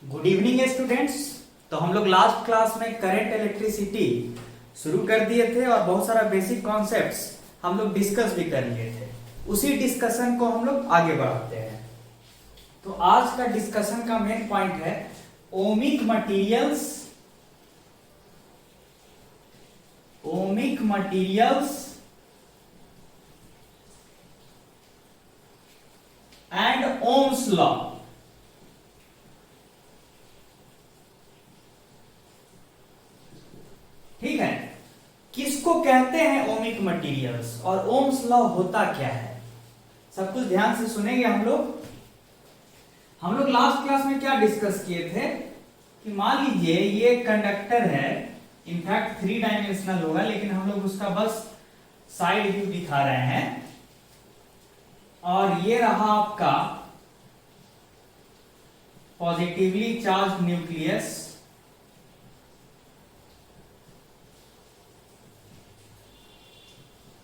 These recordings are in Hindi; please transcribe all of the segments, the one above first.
Good evening students. तो हम लोग लास्ट क्लास में करंट इलेक्ट्रिसिटी शुरू कर दिए थे और बहुत सारा बेसिक कॉन्सेप्ट्स हम लोग डिस्कस भी कर लिए थे। उसी डिस्कशन को हम लोग आगे बढ़ाते हैं। तो आज का डिस्कशन का मेन पॉइंट है ohmic materials and Ohm's law. ठीक है, किसको कहते हैं ओमिक मटेरियल्स और ओम्स लॉ होता क्या है, सब कुछ ध्यान से सुनेंगे। हम लोग लास्ट क्लास में क्या डिस्कस किए थे कि मान लीजिए ये कंडक्टर है, इनफैक्ट 3 डायमेंशनल होगा लेकिन हम लोग उसका बस साइड व्यू दिखा रहे हैं। और ये रहा आपका पॉजिटिवली चार्ज न्यूक्लियस,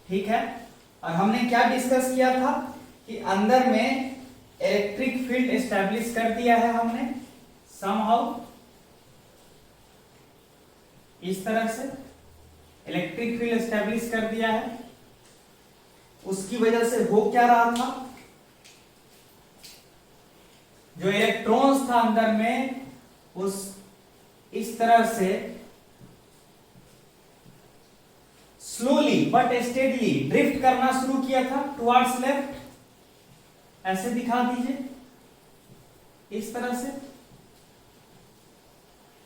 ठीक है। और हमने क्या डिस्कस किया था कि अंदर में इलेक्ट्रिक फील्ड एस्टैब्लिश कर दिया है हमने समहाउ, इस तरह से इलेक्ट्रिक फील्ड एस्टैब्लिश कर दिया है। उसकी वजह से हो क्या रहा था, जो इलेक्ट्रॉन्स था अंदर में उस इस तरह से स्लोली बट स्टेडली ड्रिफ्ट करना शुरू किया था टुवर्ड्स लेफ्ट। ऐसे दिखा दीजिए, इस तरह से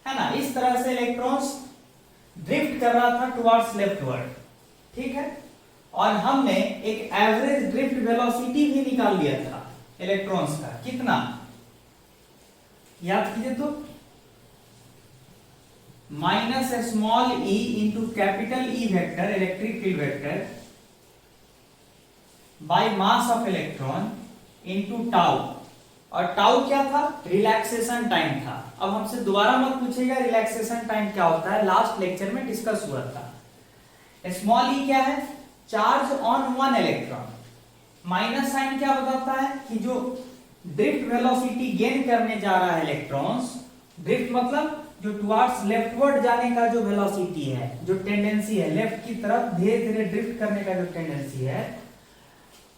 है ना, इस तरह से इलेक्ट्रॉन्स ड्रिफ्ट कर रहा था टुवर्ड्स लेफ्टवर्ड, ठीक है। और हमने एक एवरेज ड्रिफ्ट वेलोसिटी भी निकाल लिया था इलेक्ट्रॉन्स का, कितना याद कीजिए तो minus small E into capital E vector electric field vector by mass of electron into tau. और टाउ क्या था, रिलैक्सेशन टाइम था। अब हमसे दोबारा मत पूछेगा रिलैक्सेशन टाइम क्या होता है, लास्ट लेक्चर में डिस्कस हुआ था। स्मॉल ई क्या है, charge on one electron. Minus sign क्या बताता है कि जो ड्रिफ्ट वेलोसिटी गेन करने जा रहा है इलेक्ट्रॉन्स, ड्रिफ्ट मतलब जो टुवर्ड्स लेफ्टवर्ड जाने का जो वेलोसिटी है, जो टेंडेंसी है लेफ्ट की तरफ धीरे धीरे ड्रिफ्ट करने का जो टेंडेंसी है,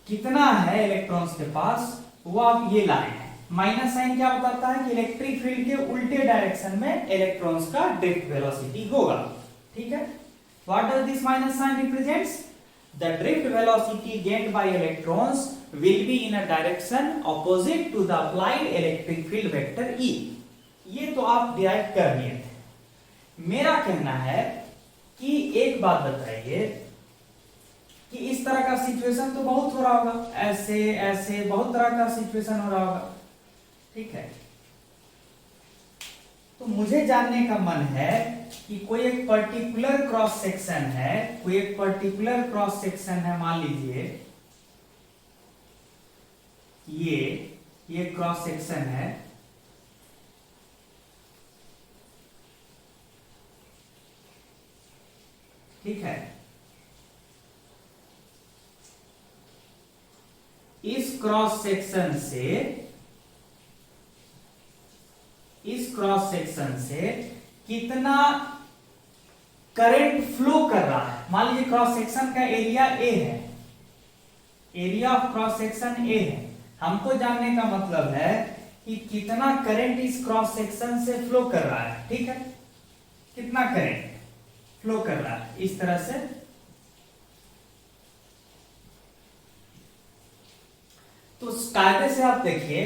कितना है इलेक्ट्रॉन्स के पास, वो आप ये लाए हैं। माइनस साइन क्या बताता है कि इलेक्ट्रिक फील्ड के उल्टे डायरेक्शन में इलेक्ट्रॉन्स का ड्रिफ्ट वेलोसिटी होगा, ठीक है। What does this minus sign represents, the drift velocity gained by electrons will be in a direction opposite to the applied electric field vector E। ये तो आप डिराइव कर लिए थे। मेरा कहना है कि एक बात बताइए कि इस तरह का सिचुएशन तो बहुत हो रहा होगा, ऐसे ऐसे बहुत तरह का सिचुएशन हो रहा होगा, ठीक है। तो मुझे जानने का मन है कि कोई एक पर्टिकुलर क्रॉस सेक्शन है, कोई एक पर्टिकुलर क्रॉस सेक्शन है, मान लीजिए ये क्रॉस सेक्शन है, ठीक है। इस क्रॉस सेक्शन से कितना करंट फ्लो कर रहा है। मान लीजिए क्रॉस सेक्शन का एरिया ए है, area of cross section A है। हमको जानने का मतलब है कि कितना करंट इस क्रॉस सेक्शन से फ्लो कर रहा है, ठीक है। कितना करंट फ्लो कर रहा है इस तरह से। तो कायदे से आप देखिए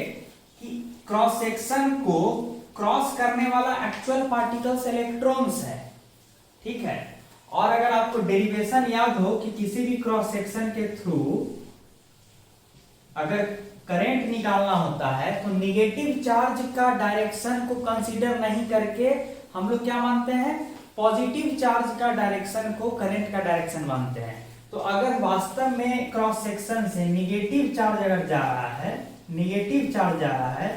कि क्रॉस सेक्शन को क्रॉस करने वाला एक्चुअल पार्टिकल्स इलेक्ट्रॉन्स है, ठीक है। और अगर आपको डेरिवेशन याद हो कि किसी भी क्रॉस सेक्शन के थ्रू अगर करंट निकालना होता है तो निगेटिव चार्ज का डायरेक्शन को कंसीडर नहीं करके हम लोग क्या मानते हैं, पॉजिटिव चार्ज का डायरेक्शन को करंट का डायरेक्शन मानते हैं। तो अगर वास्तव में क्रॉस सेक्शन से निगेटिव चार्ज अगर जा रहा है, निगेटिव चार्ज जा रहा है,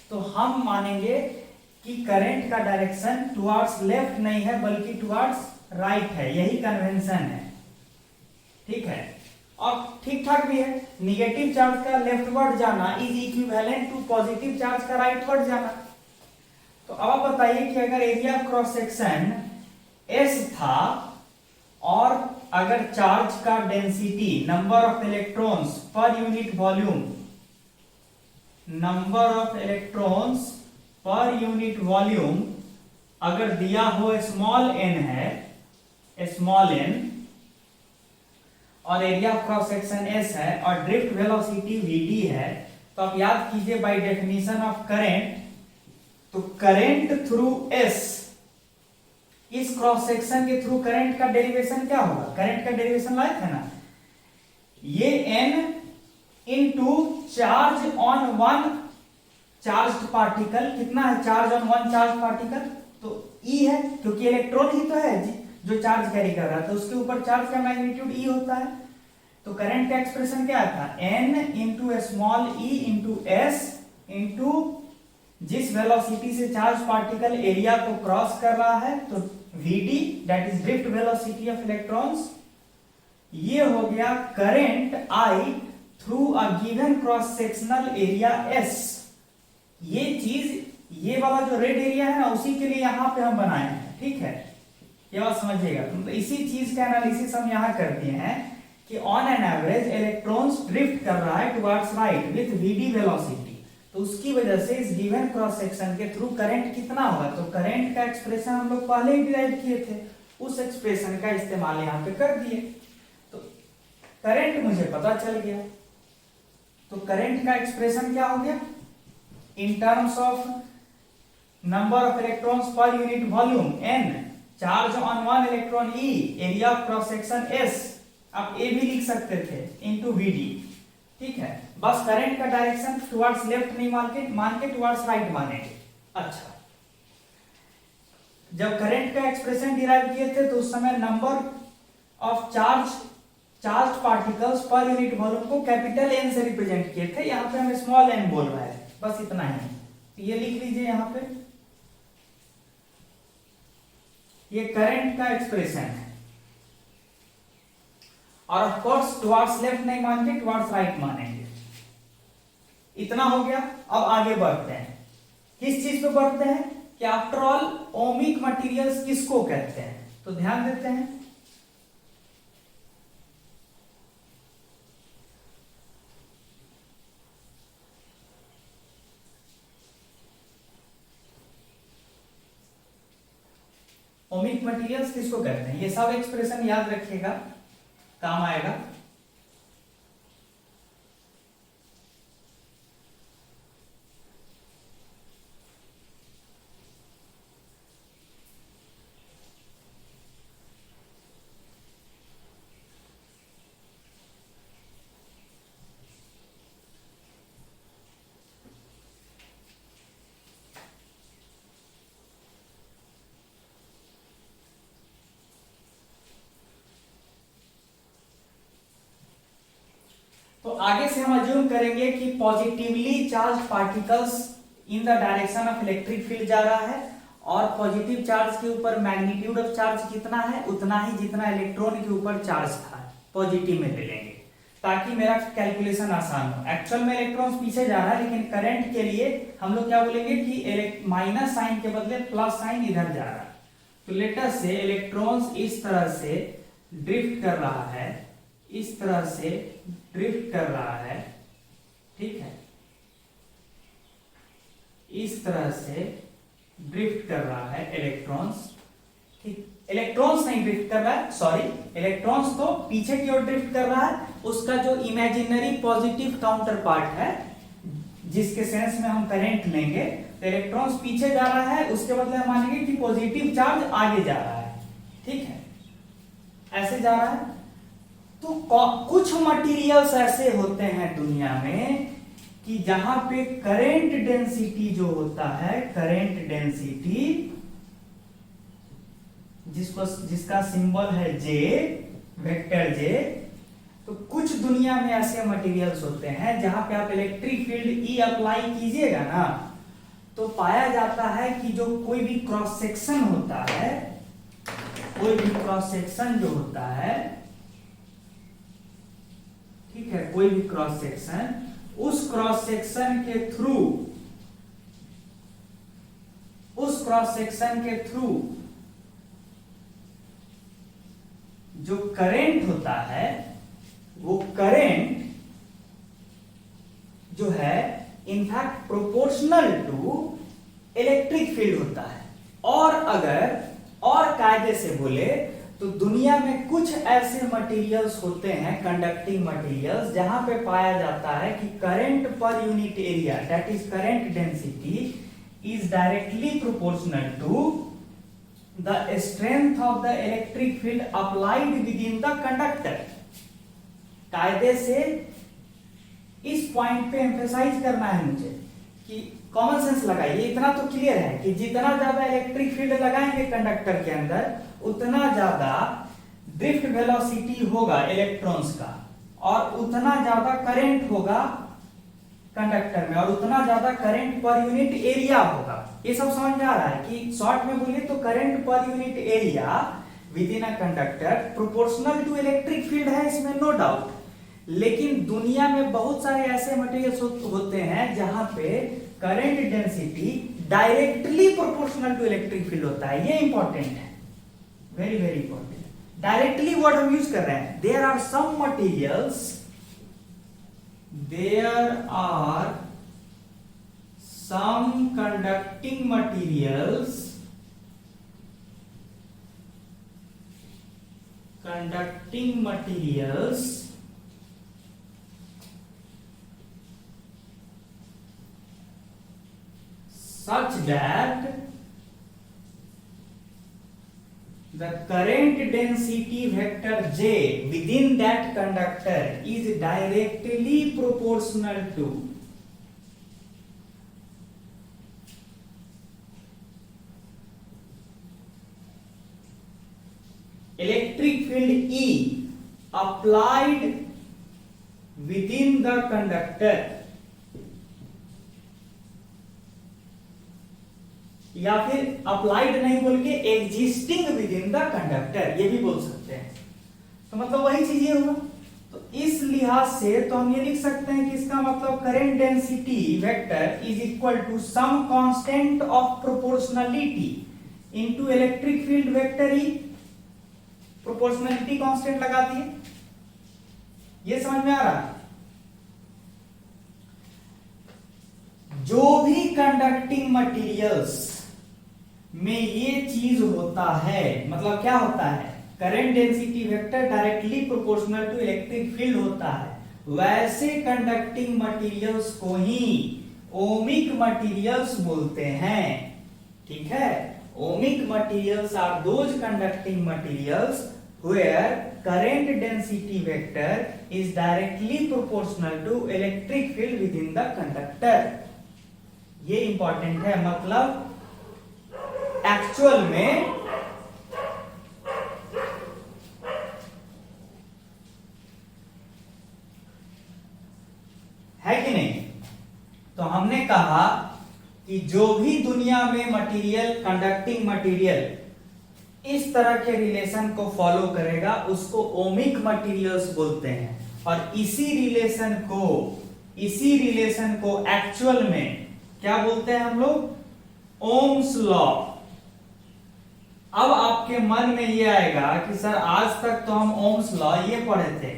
तो हम मानेंगे कि करंट का डायरेक्शन टुवर्ड्स लेफ्ट नहीं है बल्कि टुवर्ड्स राइट है। यही कन्वेंशन है, ठीक है। और ठीक ठाक भी है, निगेटिव चार्ज का लेफ्टवर्ड जाना is equivalent to positive charge का राइटवर्ड जाना। तो अब आप बताइए कि अगर एरिया क्रॉस सेक्शन S था और अगर चार्ज का density number of electrons per unit volume, number of electrons per unit volume अगर दिया हो स्मॉल n है, स्मॉल n, और एरिया क्रॉस सेक्शन S है और ड्रिफ्ट वेलोसिटी Vd है, तो आप याद कीजिए बाय डेफिनेशन ऑफ करंट, तो करंट थ्रू S, इस क्रॉस सेक्शन के थ्रू करंट का डेरिवेशन क्या होगा? करंट का डेरिवेशन लाए थे ना, ये n into charge on one charged particle, कितना है charge on one charge particle? तो E है, क्योंकि इलेक्ट्रॉन ही तो है जो चार्ज कैरी कर रहा था, उसके ऊपर चार्ज का मैग्नीट्यूड E होता है। तो करंट का एक्सप्रेशन क्या था? n into small e into s into जिस वेलोसिटी से चार्ज पार्टिकल एरिया को क्रॉस कर रहा है, तो Vd that is drift velocity of electrons, ये हो गया current I through a given cross sectional area S। ये चीज, ये वाला जो रेड एरिया है ना, उसी के लिए यहां पे हम बनाए हैं, ठीक है, ये बात समझिएगा। तो इसी चीज का एनालिसिस हम यहां करते हैं कि on an average electrons drift कर रहा है towards right with Vd velocity, तो उसकी वजह से इस गिवन क्रॉस सेक्शन के थ्रू करंट कितना होगा? तो करंट का एक्सप्रेशन हम लोग पहले ही डिराइव किए थे, उस एक्सप्रेशन का इस्तेमाल यहां पे कर दिए, तो करंट मुझे पता चल गया। तो करंट का एक्सप्रेशन क्या हो गया? In terms of number of electrons per unit volume n, charge on one electron E, area of cross section S, आप A भी लिख सकते थे, इनटू Vd, ठीक है। बस करंट का डायरेक्शन टुवर्ड्स लेफ्ट नहीं मान के टुवर्ड्स राइट मानेंगे। अच्छा, जब करंट का एक्सप्रेशन डिराइव किए थे तो उस समय number of charge particles per unit volume को कैपिटल N से रिप्रेजेंट किए थे, यहां पे हम स्मॉल n बोल रहे हैं, बस इतना ही। तो ये लिख लीजिए यहां पे, ये करंट का एक्सप्रेशन है, और ऑफ कोर्स टुवर्ड्स लेफ्ट नहीं मान के टुवर्ड्स राइट मानेंगे। इतना हो गया। अब आगे बढ़ते हैं, किस चीज पे बढ़ते हैं कि आफ्टर ऑल ओमिक मटेरियल्स किसको कहते हैं? तो ध्यान देते हैं, ओमिक मटेरियल्स किसको कहते हैं? ये सब एक्सप्रेशन याद रखिएगा, काम आएगा। तो आगे से हम अज्यूम करेंगे कि positively charge particles in the direction of electric field जा रहा है, और पॉजिटिव चार्ज के ऊपर मैग्नीट्यूड ऑफ चार्ज कितना है? उतना ही जितना इलेक्ट्रॉन के ऊपर चार्ज था, पॉजिटिव में ले लेंगे ताकि मेरा कैलकुलेशन आसान हो। एक्चुअल में इलेक्ट्रॉन्स पीछे जा रहा है, लेकिन करंट के लिए हम लोग क्या बोलेंगे कि माइनस साइन के बदले प्लस साइन इधर जा रहा है। तो लेटर से इलेक्ट्रॉन्स इस तरह से ड्रिफ्ट कर रहा है, इस तरह से ड्रिफ्ट कर रहा है, ठीक है, इस तरह से ड्रिफ्ट कर रहा है इलेक्ट्रॉन्स, ठीक, इलेक्ट्रॉन्स नहीं ड्रिफ्ट कर रहा है, सॉरी, इलेक्ट्रॉन्स तो पीछे की ओर ड्रिफ्ट कर रहा है, उसका जो इमेजिनरी पॉजिटिव काउंटर पार्ट है, जिसके सेंस में हम करंट लेंगे, तो इलेक्ट्रॉन्स पीछे जा रहा है, उसके बदले हम मानेंगे कि पॉजिटिव चार्ज आगे जा रहा है, ठीक है, ऐसे जा रहा है। तो कुछ मटेरियल्स ऐसे होते हैं दुनिया में कि जहां पे करंट डेंसिटी जो होता है, करंट डेंसिटी जिसका सिंबल है J, वेक्टर J, तो कुछ दुनिया में ऐसे मटेरियल्स होते हैं जहां पे आप इलेक्ट्रिक फील्ड E अप्लाई कीजिएगा ना, तो पाया जाता है कि जो कोई भी क्रॉस सेक्शन होता है, कोई भी क्रॉस सेक्शन जो होता है, ठीक है, कोई भी क्रॉस सेक्शन, उस क्रॉस सेक्शन के थ्रू उस क्रॉस सेक्शन के थ्रू जो करंट होता है वो करंट जो है in fact proportional to electric field होता है। और अगर और कायदे से बोले तो दुनिया में कुछ ऐसे मटेरियल्स होते हैं, कंडक्टिंग मटेरियल्स, जहां पे पाया जाता है कि current per unit area, that is current density, is directly proportional to the strength of the electric field applied within the conductor. कायदे से इस पॉइंट पे एम्फेसाइज करना है मुझे कि कॉमन सेंस लगाइए, इतना तो क्लियर है कि जितना ज्यादा इलेक्ट्रिक फील्ड लगाएंगे कंडक्टर के अंदर उतना ज्यादा ड्रिफ्ट वेलोसिटी होगा इलेक्ट्रॉन्स का, और उतना ज्यादा करंट होगा कंडक्टर में, और उतना ज्यादा करंट पर यूनिट एरिया होगा। ये सब समझ में आ रहा है कि शॉर्ट में बोलिए तो current per unit area within a conductor proportional to electric field है, इसमें नो डाउट। लेकिन दुनिया में बहुत सारे ऐसे मटेरियल्स होते हैं जहां पे current density directly proportional to electric field होता है। ये इंपॉर्टेंट है, very very important. Directly word हम यूज कर रहे हैं। There are some materials, there are some conducting materials, such that the current density vector J within that conductor is directly proportional to electric field E applied within the conductor, या फिर अप्लाइड नहीं बोल के existing with in the conductor, ये भी बोल सकते हैं। तो मतलब वही चीज ये हुआ। तो इस लिहाज से तो हम ये लिख सकते हैं कि इसका मतलब current density vector is equal to some constant of proportionality into electric field vector E. Proportionality constant लगा दिए, ये समझ में आ रहा है। जो भी कंडक्टिंग मटेरियल्स में ये चीज होता है, मतलब क्या होता है, current density vector directly proportional to electric field होता है, वैसे कंडक्टिंग मटेरियल्स को ही ओमिक मटेरियल्स बोलते हैं। ठीक है, ohmic materials are those conducting materials where current density vector is directly proportional to electric field within the conductor। ये इंपॉर्टेंट है, मतलब एक्चुअल में है कि नहीं। तो हमने कहा कि जो भी दुनिया में मटेरियल, कंडक्टिंग मटेरियल इस तरह के रिलेशन को फॉलो करेगा उसको ओमिक मटेरियल्स बोलते हैं। और इसी रिलेशन को एक्चुअल में क्या बोलते हैं हम लोग, ओम्स लॉ। अब आपके मन में ये आएगा कि सर आज तक तो हम ओम्स लॉ ये पढ़े थे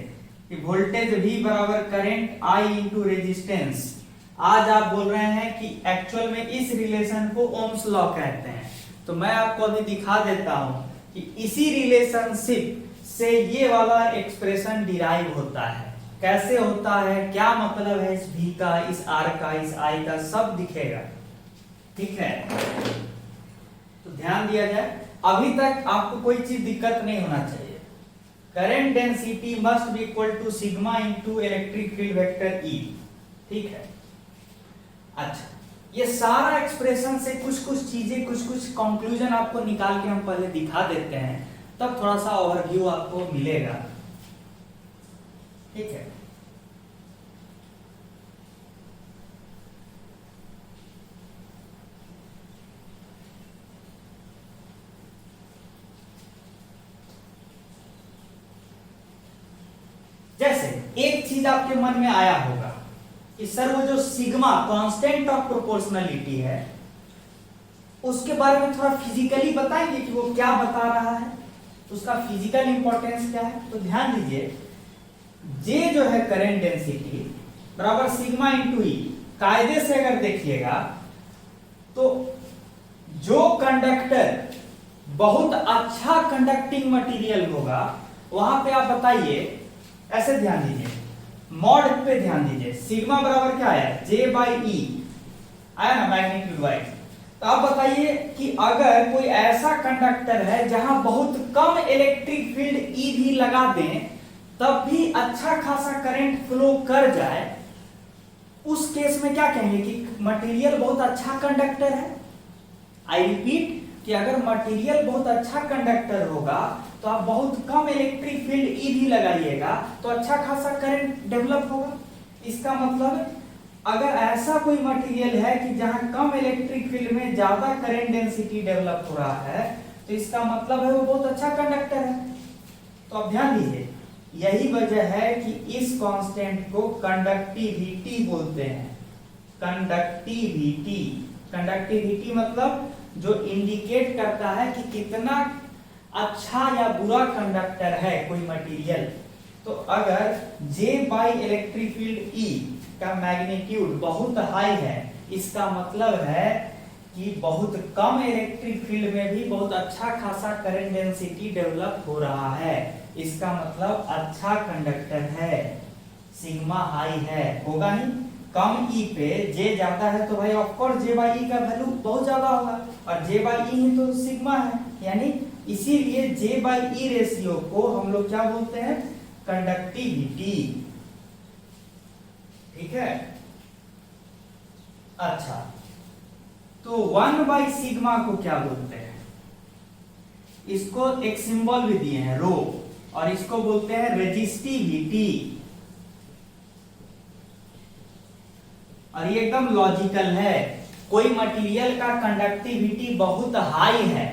कि वोल्टेज V बराबर करंट I इंटू रेजिस्टेंस। आज आप बोल रहे हैं कि एक्चुअल में इस रिलेशन को ओम्स लॉ कहते हैं। तो मैं आपको अभी दिखा देता हूं कि इसी रिलेशनशिप से ये वाला एक्सप्रेशन डिराइव होता है। कैसे होता है, क्या मतलब है इस V का, इस R का, इस I का, सब दिखेगा। ठीक है, तो ध्यान दिया जाए। अभी तक आपको कोई चीज दिक्कत नहीं होना चाहिए। Current density must be equal to sigma into electric field vector E। ठीक है, अच्छा, ये सारा एक्सप्रेशन से कुछ चीजें, कुछ कंक्लूजन आपको निकाल के हम पहले दिखा देते हैं, तब थोड़ा सा ओवरव्यू आपको मिलेगा। ठीक है, जैसे एक चीज आपके मन में आया होगा कि सर वो जो सिग्मा कांस्टेंट ऑफ प्रोपोर्शनलिटी है उसके बारे में थोड़ा फिजिकली बताएंगे कि वो क्या बता रहा है, उसका फिजिकल इंपॉर्टेंस क्या है। तो ध्यान दीजिए, जे जो है करंट डेंसिटी बराबर सिग्मा इंटू ई। कायदे से अगर देखिएगा तो जो कंडक्टर बहुत अच्छा कंडक्टिंग मटेरियल होगा वहां पे आप बताइए, ऐसे ध्यान दीजिए, मॉड पे ध्यान दीजिए, सिग्मा बराबर क्या आया, जे बाई ई आया ना, मैग्नीट्यूड वाइज। तो आप बताइए कि अगर कोई ऐसा कंडक्टर है जहां बहुत कम इलेक्ट्रिक फील्ड ई भी लगा दें तब भी अच्छा खासा करंट फ्लो कर जाए, उस केस में क्या कहेंगे कि मटेरियल बहुत अच्छा कंडक्टर है। आई रिपीट कि अगर मटेरियल बहुत अच्छा कंडक्टर होगा तो आप बहुत कम इलेक्ट्रिक फील्ड ई भी लगाइएगा तो अच्छा खासा करंट डेवलप होगा। इसका मतलब अगर ऐसा कोई मटेरियल है कि जहां कम इलेक्ट्रिक फील्ड में ज्यादा करंट डेंसिटी डेवलप हो रहा है तो इसका मतलब है वो बहुत अच्छा कंडक्टर है। तो आप ध्यान दीजिए, यही वजह है कि इस कांस्टेंट को कंडक्टिविटी बोलते हैं। कंडक्टिविटी, कंडक्टिविटी मतलब जो इंडिकेट करता है कि कितना अच्छा या बुरा कंडक्टर है कोई मटेरियल। तो अगर J by electric field E का मैग्नीट्यूड बहुत हाई है, इसका मतलब है कि बहुत कम इलेक्ट्रिक फील्ड में भी बहुत अच्छा खासा करंट डेंसिटी डेवलप हो रहा है। इसका मतलब अच्छा कंडक्टर है, सिग्मा हाई है, होगा ही। कम ई पे जे ज्यादा है तो भाई of course J by E का वैल्यू बहुत ज्यादा होगा, और जे बाई ई ही तो सिग्मा है, यानी इसीलिए जे बाई ई रेशियो को हम लोग क्या बोलते हैं, कंडक्टिविटी। ठीक है, अच्छा तो 1 बाई सिग्मा को क्या बोलते हैं, इसको एक सिंबल भी दिए हैं रो, और इसको बोलते हैं रेजिस्टिविटी। और ये एकदम लॉजिकल है, कोई मटेरियल का कंडक्टिविटी बहुत हाई है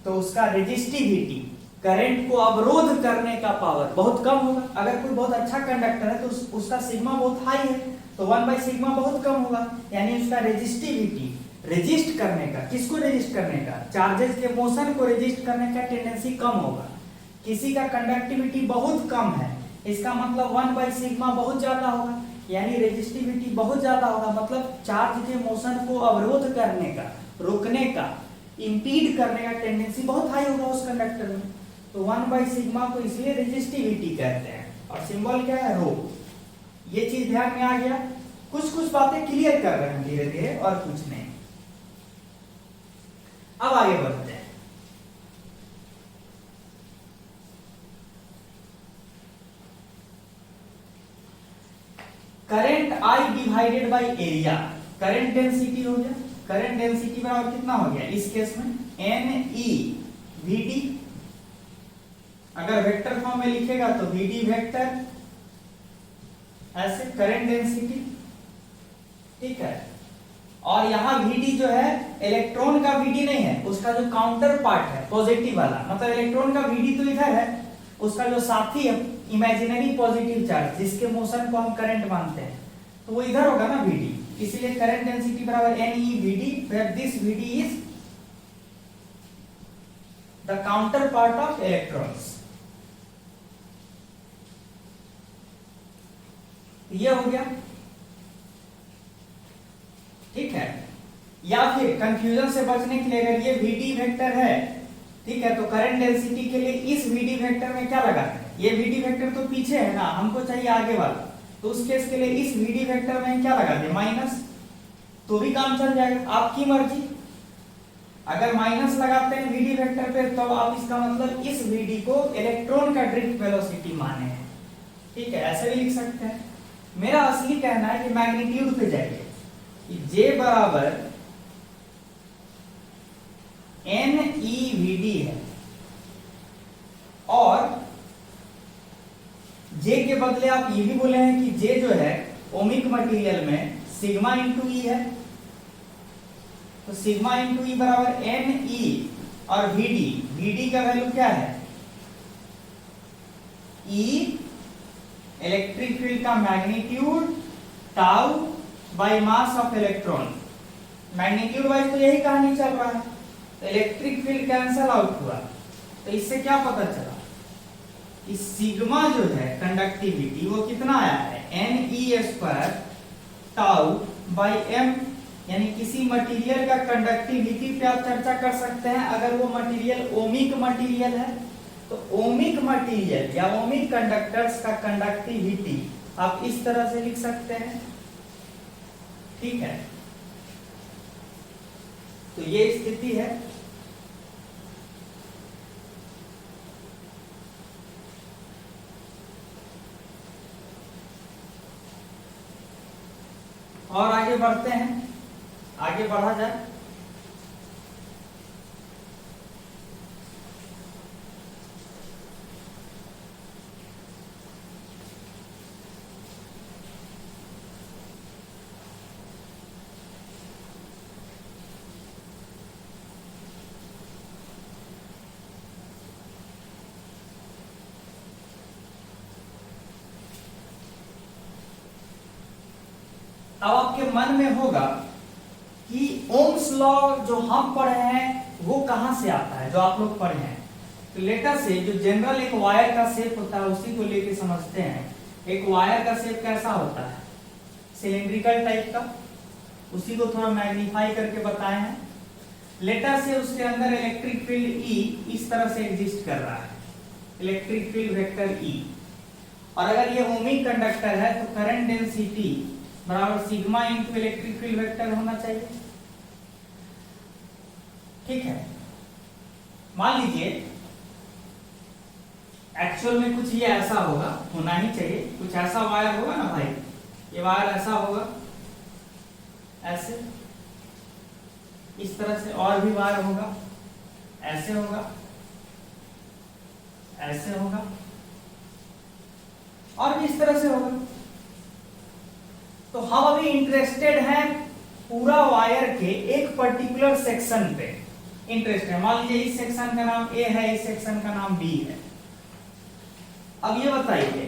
तो उसका रेजिस्टिविटी, करंट को अवरोध करने का पावर बहुत कम होगा। अगर कोई बहुत अच्छा कंडक्टर है तो उसका सिग्मा बहुत हाई है तो 1 बाई सिग्मा बहुत कम होगा, यानी उसका रेजिस्टिविटी, रेजिस्ट करने का, किसको रेजिस्ट करने का, चार्जेस के मोशन को रेजिस्ट करने का टेंडेंसी कम होगा। किसी का कंडक्टिविटी बहुत कम है, इसका मतलब 1 बाई सिग्मा बहुत ज्यादा होगा, यानी रेजिस्टिविटी बहुत ज्यादा होगा, मतलब चार्ज के मोशन को अवरोध करने का, रोकने का, इंपीड करने का टेंडेंसी बहुत हाई होगा उस कंडक्टर में। तो 1 बाई सिग्मा को इसलिए रेजिस्टिविटी कहते हैं, और सिंबल क्या है, रो। ये चीज ध्यान में आ गया, कुछ कुछ बातें क्लियर कर रहे हैं धीरे धीरे, और कुछ नहीं। अब आगे बढ़ते हैं। Current I divided by area, current density हो गया, करंट डेंसिटी बराबर कितना हो गया इस केस में, NE/VD। अगर वेक्टर फॉर्म में लिखेगा तो VD वेक्टर, ऐसे करंट डेंसिटी, ठीक है। और यहां VD जो है इलेक्ट्रॉन का VD नहीं है, उसका जो काउंटर पार्ट है पॉजिटिव वाला, मतलब इलेक्ट्रॉन का VD तो इधर है, उसका जो साथी है इमेजिनरी पॉजिटिव चार्ज जिसके मोशन को हम करंट मानते हैं तो वो इधर होगा ना VD, इसलिए करंट डेंसिटी बराबर NE/VD, where this VD is the counterpart of electrons। ये हो गया, ठीक है। या फिर कंफ्यूजन से बचने के लिए अगर ये VD वेक्टर है, ठीक है, तो करंट डेंसिटी के लिए इस VD वेक्टर में क्या लगाते हैं, ये VD वेक्टर तो पीछे है ना, हमको चाहिए आगे वाला, तो उस केस के लिए इस VD वेक्टर में क्या लगा दें, माइनस, तो भी काम चल जाएगा, आपकी मर्जी। अगर माइनस लगाते हैं VD वेक्टर पे तो आप इसका मतलब इस VD को इलेक्ट्रॉन का ड्रिफ्ट वेलोसिटी माने हैं, ठीक है, ऐसे भी लिख सकते हैं। मेरा असली कहना है कि मैग्नीट्यूड पे जाइए, J बराबर NE/VD है, और J के बदले आप ये भी बोले हैं कि J जो है ओमिक मटेरियल में सिग्मा इंटू ई है, तो सिग्मा इंटू ई बराबर NE और VD का वैल्यू क्या है, E इलेक्ट्रिक फील्ड का magnitude tau by mass of electron. Magnitude wise तो यही कहानी चल रहा है, तो इलेक्ट्रिक फील्ड कैंसल आउट हुआ। तो इससे क्या पता चला कि सिग्मा जो है कंडक्टिविटी वो कितना आया है, Ne² टाउ बाई m, यानी किसी मटेरियल का कंडक्टिविटी पे आप चर्चा कर सकते हैं। अगर वो मटेरियल ओमिक मटेरियल है तो ओमिक मटेरियल या ओमिक कंडक्टर्स का कंडक्टिविटी आप इस तरह से लिख सकते हैं, ठीक है। तो ये स्थिति है। और आगे बढ़ते हैं, आगे बढ़ा जाए। अब आपके मन में होगा कि ओम्स लॉ जो हम पढ़े हैं वो कहां से आता है, जो आप लोग पढ़े हैं। तो लेटर से जो जनरल एक वायर का शेप होता है उसी को लेके समझते हैं। एक वायर का शेप कैसा होता है, सिलिंड्रिकल टाइप का, उसी को थोड़ा मैग्नीफाई करके बताए हैं। लेटर से उसके अंदर इलेक्ट्रिक फील्ड E इस तरह से एग्जिस्ट कर रहा है, इलेक्ट्रिक फील्ड वेक्टर E। और अगर ये ओमिक कंडक्टर है तो करंट डेंसिटी बराबर sigma into electric field vector होना चाहिए, ठीक है। मान लीजिए एक्चुअल में कुछ ये ऐसा होगा, होना ही चाहिए, कुछ ऐसा वायर होगा ना भाई, ये वायर ऐसा होगा, ऐसे इस तरह से, और भी वायर होगा, ऐसे होगा, ऐसे होगा, और भी इस तरह से होगा। तो हम अभी इंटरेस्टेड हैं पूरा वायर के एक पर्टिकुलर सेक्शन पे इंटरेस्ट है। मान लीजिए इस सेक्शन का नाम A है, इस सेक्शन का नाम B है। अब ये बताइए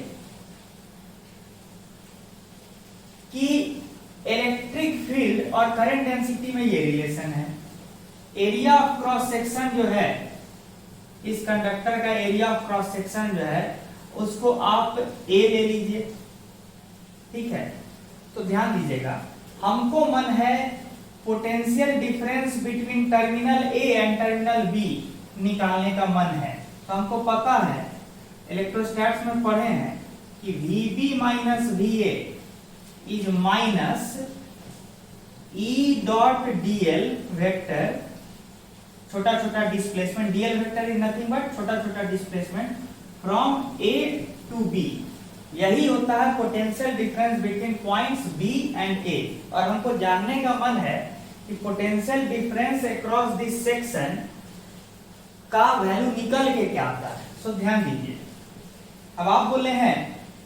कि इलेक्ट्रिक फील्ड और करंट डेंसिटी में ये रिलेशन है। एरिया ऑफ क्रॉस सेक्शन जो है, इस कंडक्टर का एरिया ऑफ क्रॉस सेक्शन जो है उसको आप A ले लीजिए, ठीक है। तो ध्यान दीजिएगा, हमको मन है potential difference between terminal A and terminal B निकालने का मन है। तो हमको पता है, इलेक्ट्रोस्टैट्स में पढ़े हैं कि VB minus VA is minus E dot dl vector, छोटा छोटा displacement, dl vector is nothing but छोटा छोटा displacement from A to B। यही होता है potential difference between points B and A। और हमको जानने का मन है कि potential difference across this section का वैल्यू निकल के क्या आता है। सो ध्यान दीजिए, अब आप बोले हैं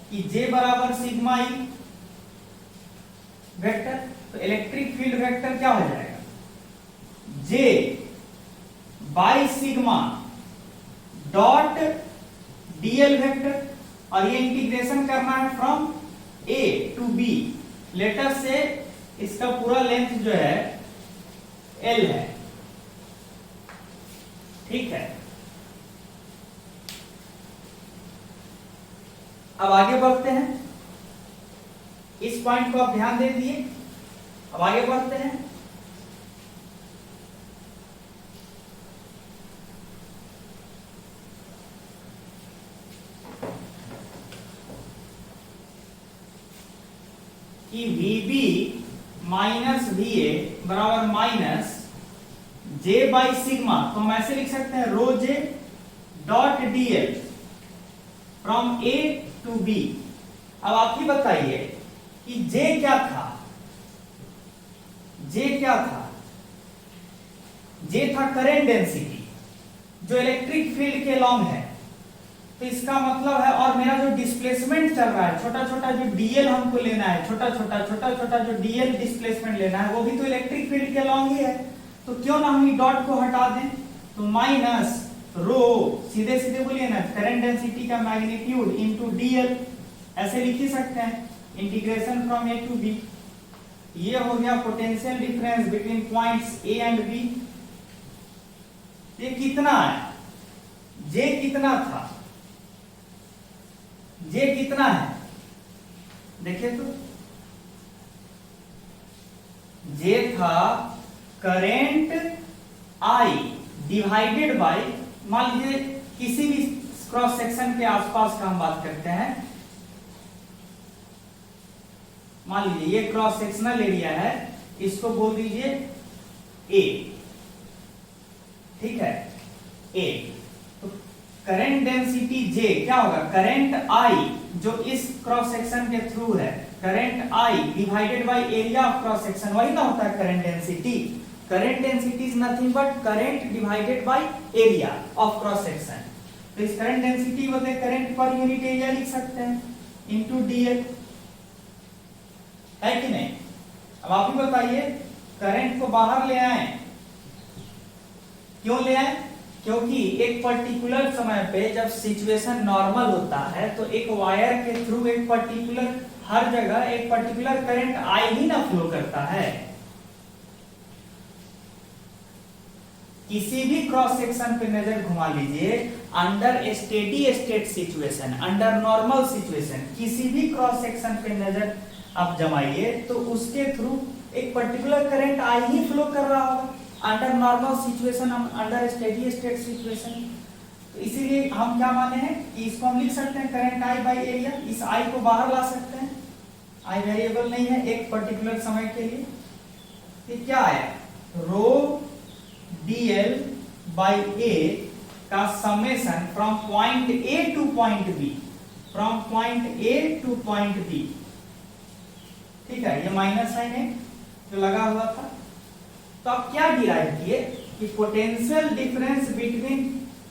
कि J बराबर सिग्मा E वेक्टर, तो इलेक्ट्रिक फील्ड वेक्टर क्या हो जाएगा, J by sigma dot dl vector. और ये इंटीग्रेशन करना है from A to B। Later से इसका पूरा लेंथ जो है L है, ठीक है। अब आगे बढ़ते हैं, इस पॉइंट को आप ध्यान दे दिए। अब आगे बढ़ते हैं, कि VB माइनस VA बराबर माइनस J बाई सिग्मा। तो हम ऐसे लिख सकते हैं rho J dot dl from A to B। अब आप ही बताइए कि J क्या था, J क्या था, J था करंट डेंसिटी जो इलेक्ट्रिक फील्ड के लॉन्ग है। तो इसका मतलब है, और मेरा जो डिस्प्लेसमेंट चल रहा है, छोटा छोटा जो dl हमको लेना है, छोटा छोटा जो dl डिस्प्लेसमेंट लेना है, वो भी तो इलेक्ट्रिक फील्ड के लॉन्ग ही है। तो क्यों ना हम डॉट को हटा दें, तो माइनस रो, सीधे सीधे बोलिए ना, करंट डेंसिटी का मैग्नीट्यूड इनटू dl, ऐसे लिख ही सकते हैं, integration from A to B। ये हो गया potential difference between points A and B। ये कितना है, जे कितना था, जे कितना है देखिए तो, जे था करेंट आई डिवाइडेड बाय, मान लीजिए किसी भी क्रॉस सेक्शन के आसपास का हम बात करते हैं, मान लीजिए ये क्रॉस सेक्शनल एरिया है, इसको बोल दीजिए ए, ठीक है, ए। तो करंट डेंसिटी जे क्या होगा, करंट आई जो इस क्रॉस सेक्शन के थ्रू है, current I divided by area of cross section, वही ना होता है current density. Current density is nothing but current divided by area of cross section. तो इस करंट डेंसिटी होते करंट पर यूनिट एरिया लिख सकते हैं इनटू डीएल, है कि नहीं। अब आप ही बताइए, करंट को बाहर ले आए, क्यों ले आए, क्योंकि एक पर्टिकुलर समय पे जब सिचुएशन नॉर्मल होता है तो एक वायर के थ्रू एक पर्टिकुलर, हर जगह एक पर्टिकुलर करंट आई ही ना फ्लो करता है। किसी भी क्रॉस सेक्शन पे नजर घुमा लीजिए, under steady state situation, under normal situation, किसी भी क्रॉस सेक्शन पे नजर आप जमाइए तो उसके थ्रू एक particular current I he flow कर रहा होगा, under normal situation, under steady state situation. तो इसीलिए हम क्या माने हैं कि इसको हम लिख सकते हैं करंट आई बाय एरिया, इस आई को बाहर ला सकते हैं, आई वेरिएबल नहीं है एक पर्टिकुलर समय के लिए। ये क्या है, रो dl बाय a का summation from point a two point b, from point a two point b, ठीक है। ये माइनस साइन है जो लगा हुआ था। तो आप क्या डिराइव किए कि potential difference between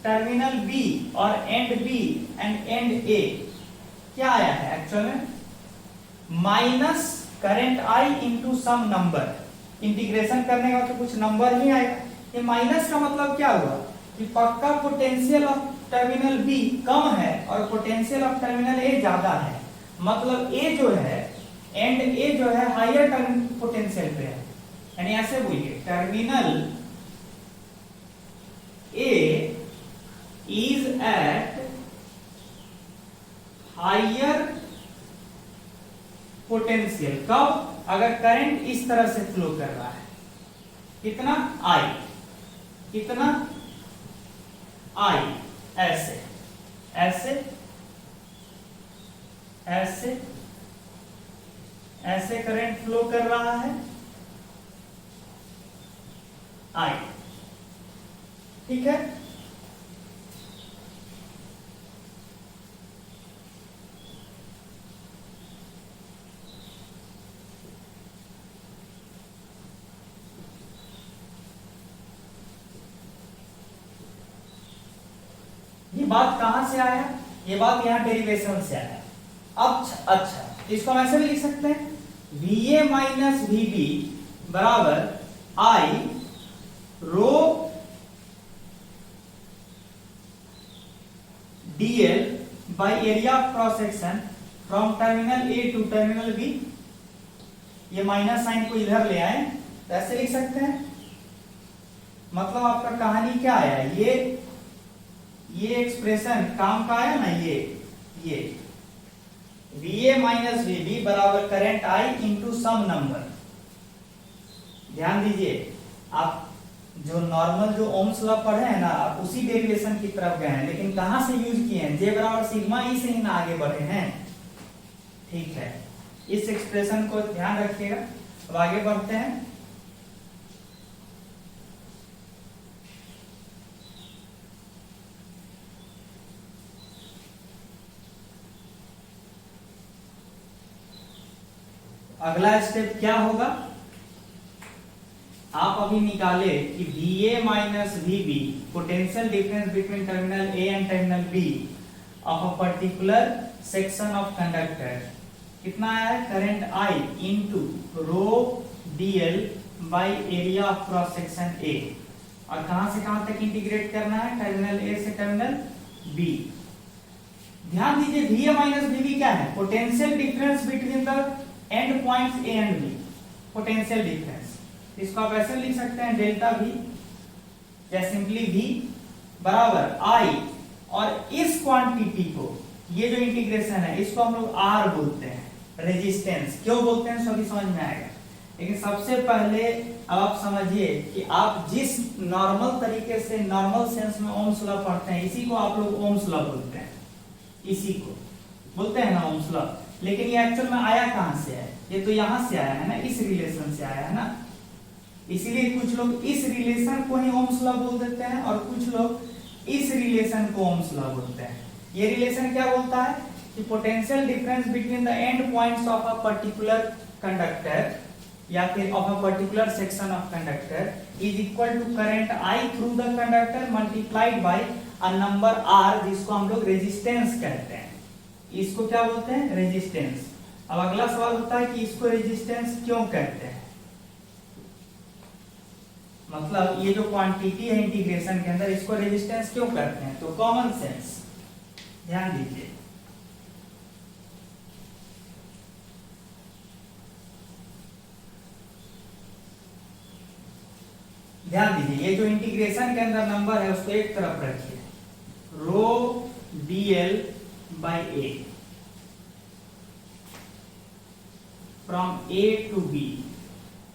terminal B और end B and end A क्या आया है एक्चुअल में, minus current I into some number, integration करने का तो कुछ नंबर ही आएगा। ये माइनस का मतलब क्या हुआ कि पक्का पोटेंशियल ऑफ टर्मिनल B कम है और पोटेंशियल ऑफ टर्मिनल A ज्यादा है, मतलब A जो है एंड A जो है हायर पोटेंशियल पे है, यानी ऐसे बोलिए terminal A is at higher potential, कब, अगर करंट इस तरह से फ्लो कर रहा है, कितना I, कितना I, ऐसे ऐसे ऐसे ऐसे करंट फ्लो कर रहा है I, ठीक है। ये बात कहां से आया, ये बात यहां डेरिवेशन से आया। अब अच्छा इसको हम ऐसे भी लिख सकते हैं, VA माइनस VB बराबर I rho dl by area of cross section from terminal A to terminal B। ये माइनस साइन को इधर ले आए तो ऐसे लिख सकते हैं, मतलब आपका कहानी क्या आया, ये एक्सप्रेशन काम का आया ना, ये VA माइनस VB बराबर current I into some number. ध्यान दीजिए, आप जो नॉर्मल जो ओम्स लॉ पढ़े हैं ना, आप उसी डेरिवेशन की तरफ गए हैं, लेकिन कहां से यूज किए हैं, जे बराबर सिग्मा ई से ही ना आगे बढ़े हैं, ठीक है। इस एक्सप्रेशन को ध्यान रखिएगा। अब आगे बढ़ते हैं, अगला स्टेप क्या होगा, आप अभी निकाले कि VA minus VB potential difference between terminal A and terminal B of a particular section of conductor कितना आया है, current I into rho dl by area of cross section A, और कहां से कहां तक इंटीग्रेट करना है, टर्मिनल A से टर्मिनल B। ध्यान दीजिए VA माइनस VB क्या है, potential difference between the end points A and B, potential difference. इसको आप ऐसे लिख सकते हैं डेल्टा V, या सिंपली V बराबर I, और इस क्वांटिटी को, ये जो इंटीग्रेशन है इसको हम लोग R बोलते हैं, रेजिस्टेंस क्यों बोलते हैं सभी समझ में आएगा। लेकिन सबसे पहले अब आप समझिए कि आप जिस नॉर्मल तरीके से नॉर्मल सेंस में ओम्स लॉ पढ़ते हैं इसी को आप लोग ओम्स लॉ बोलते हैं, इसी को बोलते हैं ना ओम्स लॉ। लेकिन ये एक्चुअल में आया कहां से है, ये तो यहां से आया है ना, इस रिलेशन से आया है ना। इसीलिए कुछ लोग इस रिलेशन को ही ओम्स लॉ बोल देते हैं और कुछ लोग इस रिलेशन को ओम्स लॉ बोलते हैं। ये रिलेशन क्या बोलता है कि potential difference between the end points of a particular conductor या फिर of a particular section of conductor is equal to current I through the conductor multiplied by a number R, जिसको हम लोग रेजिस्टेंस कहते हैं। इसको क्या बोलते हैं, रेजिस्टेंस। अब अगला सवाल होता है कि इसको रेजिस्टेंस क्यों कहते हैं, मतलब ये जो क्वांटिटी है इंटीग्रेशन के अंदर इसको रेजिस्टेंस क्यों कहते हैं। तो कॉमन सेंस ध्यान दीजिए, ध्यान दीजिए, ये जो इंटीग्रेशन के अंदर नंबर है उसको एक तरफ रखिए, rho dl by a from a to b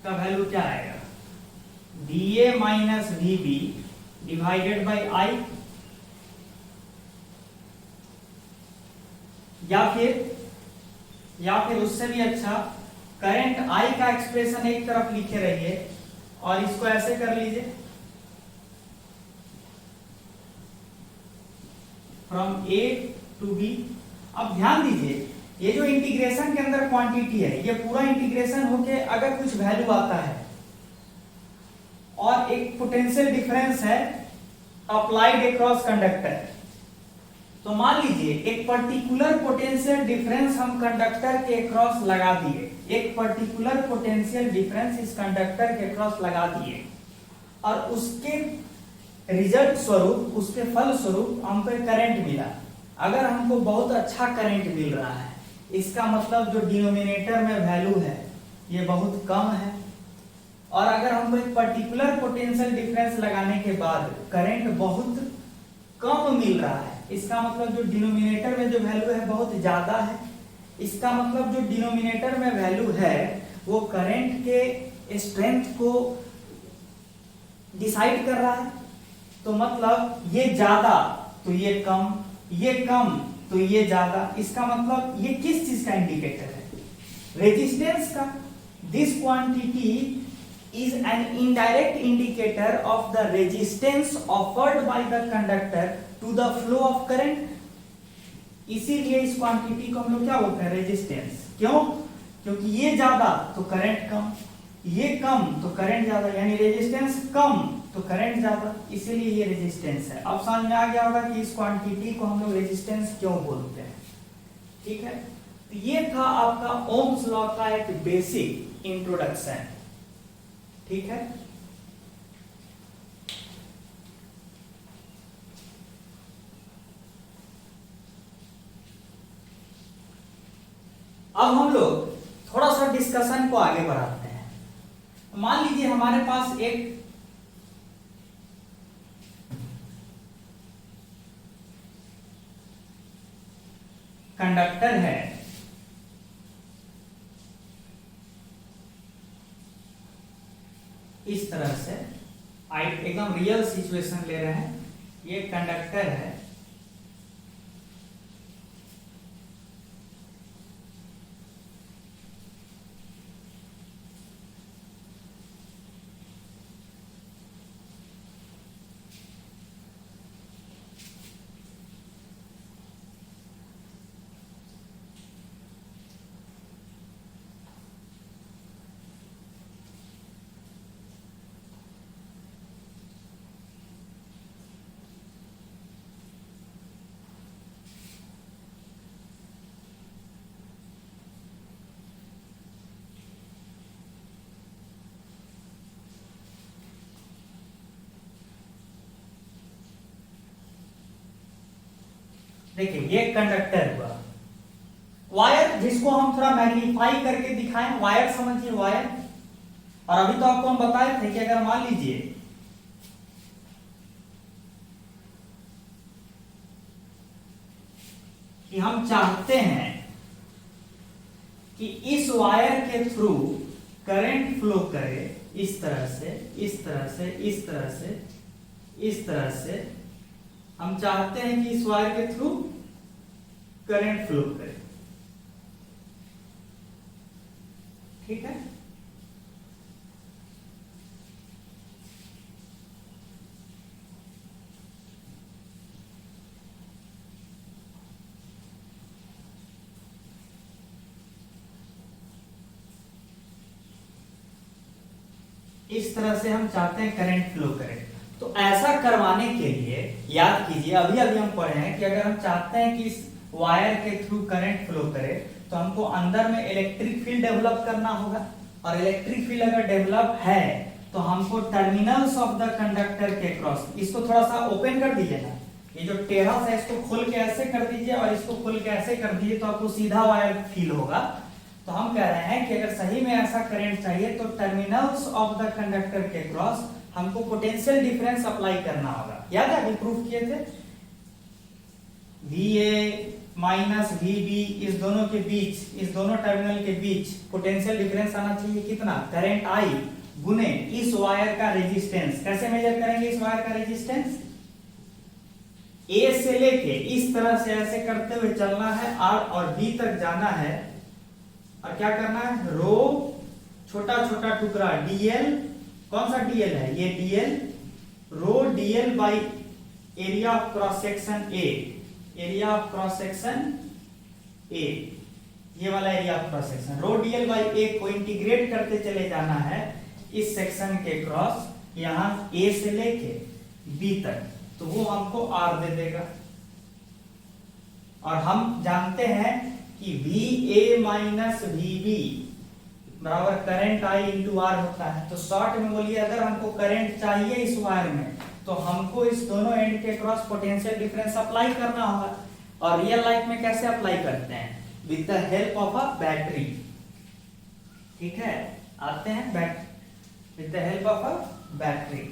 का वैल्यू क्या आएगा, dA minus vb divided by i, या फिर उससे भी अच्छा करंट I का एक्सप्रेशन एक तरफ लिखे रहिए और इसको ऐसे कर लीजिए, फ्रॉम A टू B। अब ध्यान दीजिए ये जो इंटीग्रेशन के अंदर क्वांटिटी है ये पूरा इंटीग्रेशन होके अगर कुछ वैल्यू आता है और एक पोटेंशियल डिफरेंस है अप्लाइड अक्रॉस कंडक्टर, तो मान लीजिए एक पर्टिकुलर पोटेंशियल डिफरेंस हम कंडक्टर के अक्रॉस लगा दिए, एक पर्टिकुलर पोटेंशियल डिफरेंस इस कंडक्टर के अक्रॉस लगा दिए और उसके रिजल्ट स्वरूप, उसके फल स्वरूप हमको करंट मिला। अगर हमको बहुत अच्छा करंट मिल रहा है इसका मतलब जो डिनोमिनेटर में वैल्यू है ये बहुत कम है, और अगर हमको एक पर्टिकुलर पोटेंशियल डिफरेंस लगाने के बाद करंट बहुत कम मिल रहा है इसका मतलब जो डिनोमिनेटर में जो वैल्यू है बहुत ज्यादा है। इसका मतलब जो डिनोमिनेटर में वैल्यू है वो करंट के स्ट्रेंथ को डिसाइड कर रहा है। तो मतलब ये ज्यादा तो ये कम, ये कम तो ये ज्यादा, इसका मतलब ये किस चीज का इंडिकेटर है, रेजिस्टेंस का। This quantity is an indirect indicator of the resistance offered by the conductor to the flow of current। इसीलिए इस क्वांटिटी को हम लोग क्या बोलते हैं, रेजिस्टेंस। क्यों, क्योंकि ये ज्यादा तो करंट कम, ये कम तो करंट ज्यादा, यानी रेजिस्टेंस कम तो करंट ज्यादा, इसीलिए ये रेजिस्टेंस है। अब समझ में आ गया होगा कि इस क्वांटिटी को हम लोग रेजिस्टेंस क्यों बोलते हैं। ठीक है, तो ये था आपका ओम्स लॉ का एक बेसिक इंट्रोडक्शन। ठीक है, अब हम लोग थोड़ा सा डिस्कशन को आगे बढ़ाते हैं। मान लीजिए हमारे पास एक कंडक्टर है, इस तरह से एकदम रियल सिचुएशन ले रहे हैं, ये कंडक्टर है, देखिए ये कंडक्टर हुआ, वायर जिसको हम थोड़ा मैग्नीफाई करके दिखाएं, वायर समझिए वायर। और अभी तो आपको हम बताए थे कि अगर मान लीजिए कि हम चाहते हैं कि इस वायर के थ्रू करंट फ्लो करे इस तरह से, इस तरह से, इस तरह से, इस तरह से। हम चाहते हैं कि इस वायर के थ्रू करंट फ्लो करे, ठीक है। इस तरह से हम चाहते हैं करंट फ्लो करे। तो ऐसा करवाने के लिए याद कीजिए, अभी अभी हम पढ़े हैं कि अगर हम चाहते हैं कि इस वायर के थ्रू करंट फ्लो करे तो हमको अंदर में इलेक्ट्रिक फील्ड डेवलप करना होगा, और इलेक्ट्रिक फील्ड अगर डेवलप है तो हमको टर्मिनल्स ऑफ द कंडक्टर के क्रॉस, इसको थोड़ा सा ओपन कर दीजिए ना, ये जो टेढ़ा सा इसको खोल के ऐसे कर दीजिए और इसको खोल के ऐसे कर दीजिए तो आपको सीधा वायर फील होगा। तो हम कह रहे हैं कि अगर सही में ऐसा करंट चाहिए तो टर्मिनल्स ऑफ द कंडक्टर के क्रॉस हमको पोटेंशियल डिफरेंस अप्लाई करना होगा। याद है अभी प्रूफ किए थे, VA माइनस VB इस दोनों के बीच, इस दोनों टर्मिनल के बीच पोटेंशियल डिफरेंस आना चाहिए कितना, करंट I गुने इस वायर का रेजिस्टेंस। कैसे मेजर करेंगे इस वायर का रेजिस्टेंस, A से लेके इस तरह से ऐसे करते हुए चलना है, R और B तक जाना है, और क्या करना है, रो छोटा छोटा टुकड़ा DL, कौन सा DL है, ये DL, rho DL by area of cross section A, area of cross section A, ये वाला area of cross section, rho DL by A को इंटीग्रेट करते चले जाना है इस सेक्शन के क्रॉस, यहां A से लेके B तक, तो वो हमको R दे देगा। और हम जानते हैं कि VA माइनस VB बराबर करंट I इंटू R होता है। तो शॉर्ट में बोलिए, अगर हमको करंट चाहिए इस वायर में तो हमको इस दोनों एंड के क्रॉस पोटेंशियल डिफरेंस अप्लाई करना होगा। और रियल लाइफ में कैसे अप्लाई करते हैं, with the help of a battery, ठीक है, आते हैं with the help of a battery.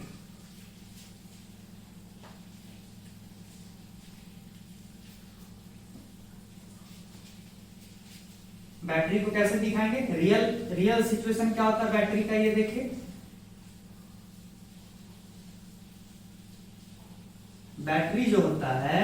Battery को कैसे दिखाएंगे, रियल सिचुएशन क्या होता है बैटरी का, ये देखिए, बैटरी जो होता है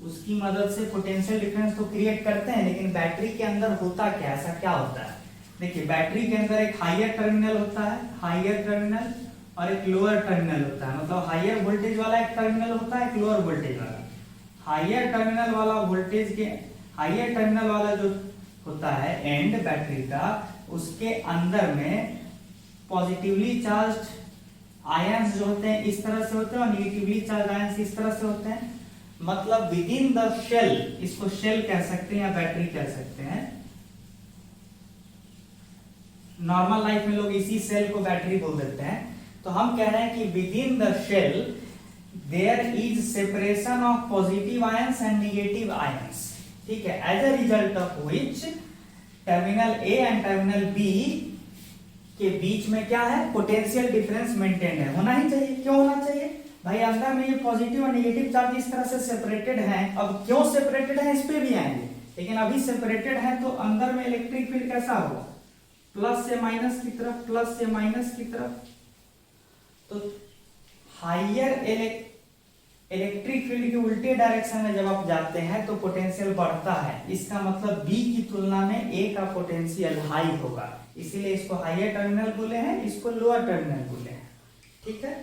उसकी मदद से पोटेंशियल डिफरेंस तो क्रिएट करते हैं, लेकिन बैटरी के अंदर होता क्या, ऐसा क्या होता है, देखिए बैटरी के अंदर एक हायर टर्मिनल होता है, हायर टर्मिनल, और एक लोअर टर्मिनल होता है। मतलब हायर वोल्टेज वाला एक टर्मिनल होता है, एक लोअर वोल्टेज वाला। हायर टर्मिनल वाला वोल्टेज के, हायर टर्मिनल वाला जो होता है एंड बैटरी का, उसके अंदर में पॉजिटिवली चार्ज्ड आयंस जो होते हैं इस तरह से होते हैं और निगेटिवली चार्ज आयंस इस तरह से होते हैं। मतलब विद इन द शेल, इसको शेल कह सकते हैं या बैटरी कह सकते हैं। नॉर्मल लाइफ में लोग इसी सेल को बैटरी बोल देते हैं। तो हम कह रहे हैं कि within the shell there is separation of positive ions and negative ions, ठीक है, as a result of which terminal A and terminal B के बीच में क्या है, पोटेंशियल डिफरेंस मेंटेन है, होना ही चाहिए। क्यों होना चाहिए भाई, अंदर में ये पॉजिटिव और नेगेटिव चार्ज इस तरह से सेपरेटेड हैं। अब क्यों सेपरेटेड है इस पे भी आएंगे, लेकिन अभी सेपरेटेड है तो अंदर में इलेक्ट्रिक फील्ड कैसा होगा, प्लस से माइनस की तरफ, प्लस से माइनस की तरफ। तो हायर इलेक्ट्रिक फील्ड के उल्टे डायरेक्शन में जब आप जाते हैं तो पोटेंशियल बढ़ता है। इसका मतलब B की तुलना में A का पोटेंशियल हाई होगा, इसीलिए इसको हायर टर्मिनल बोले हैं, इसको लोअर टर्मिनल बोले हैं, ठीक है।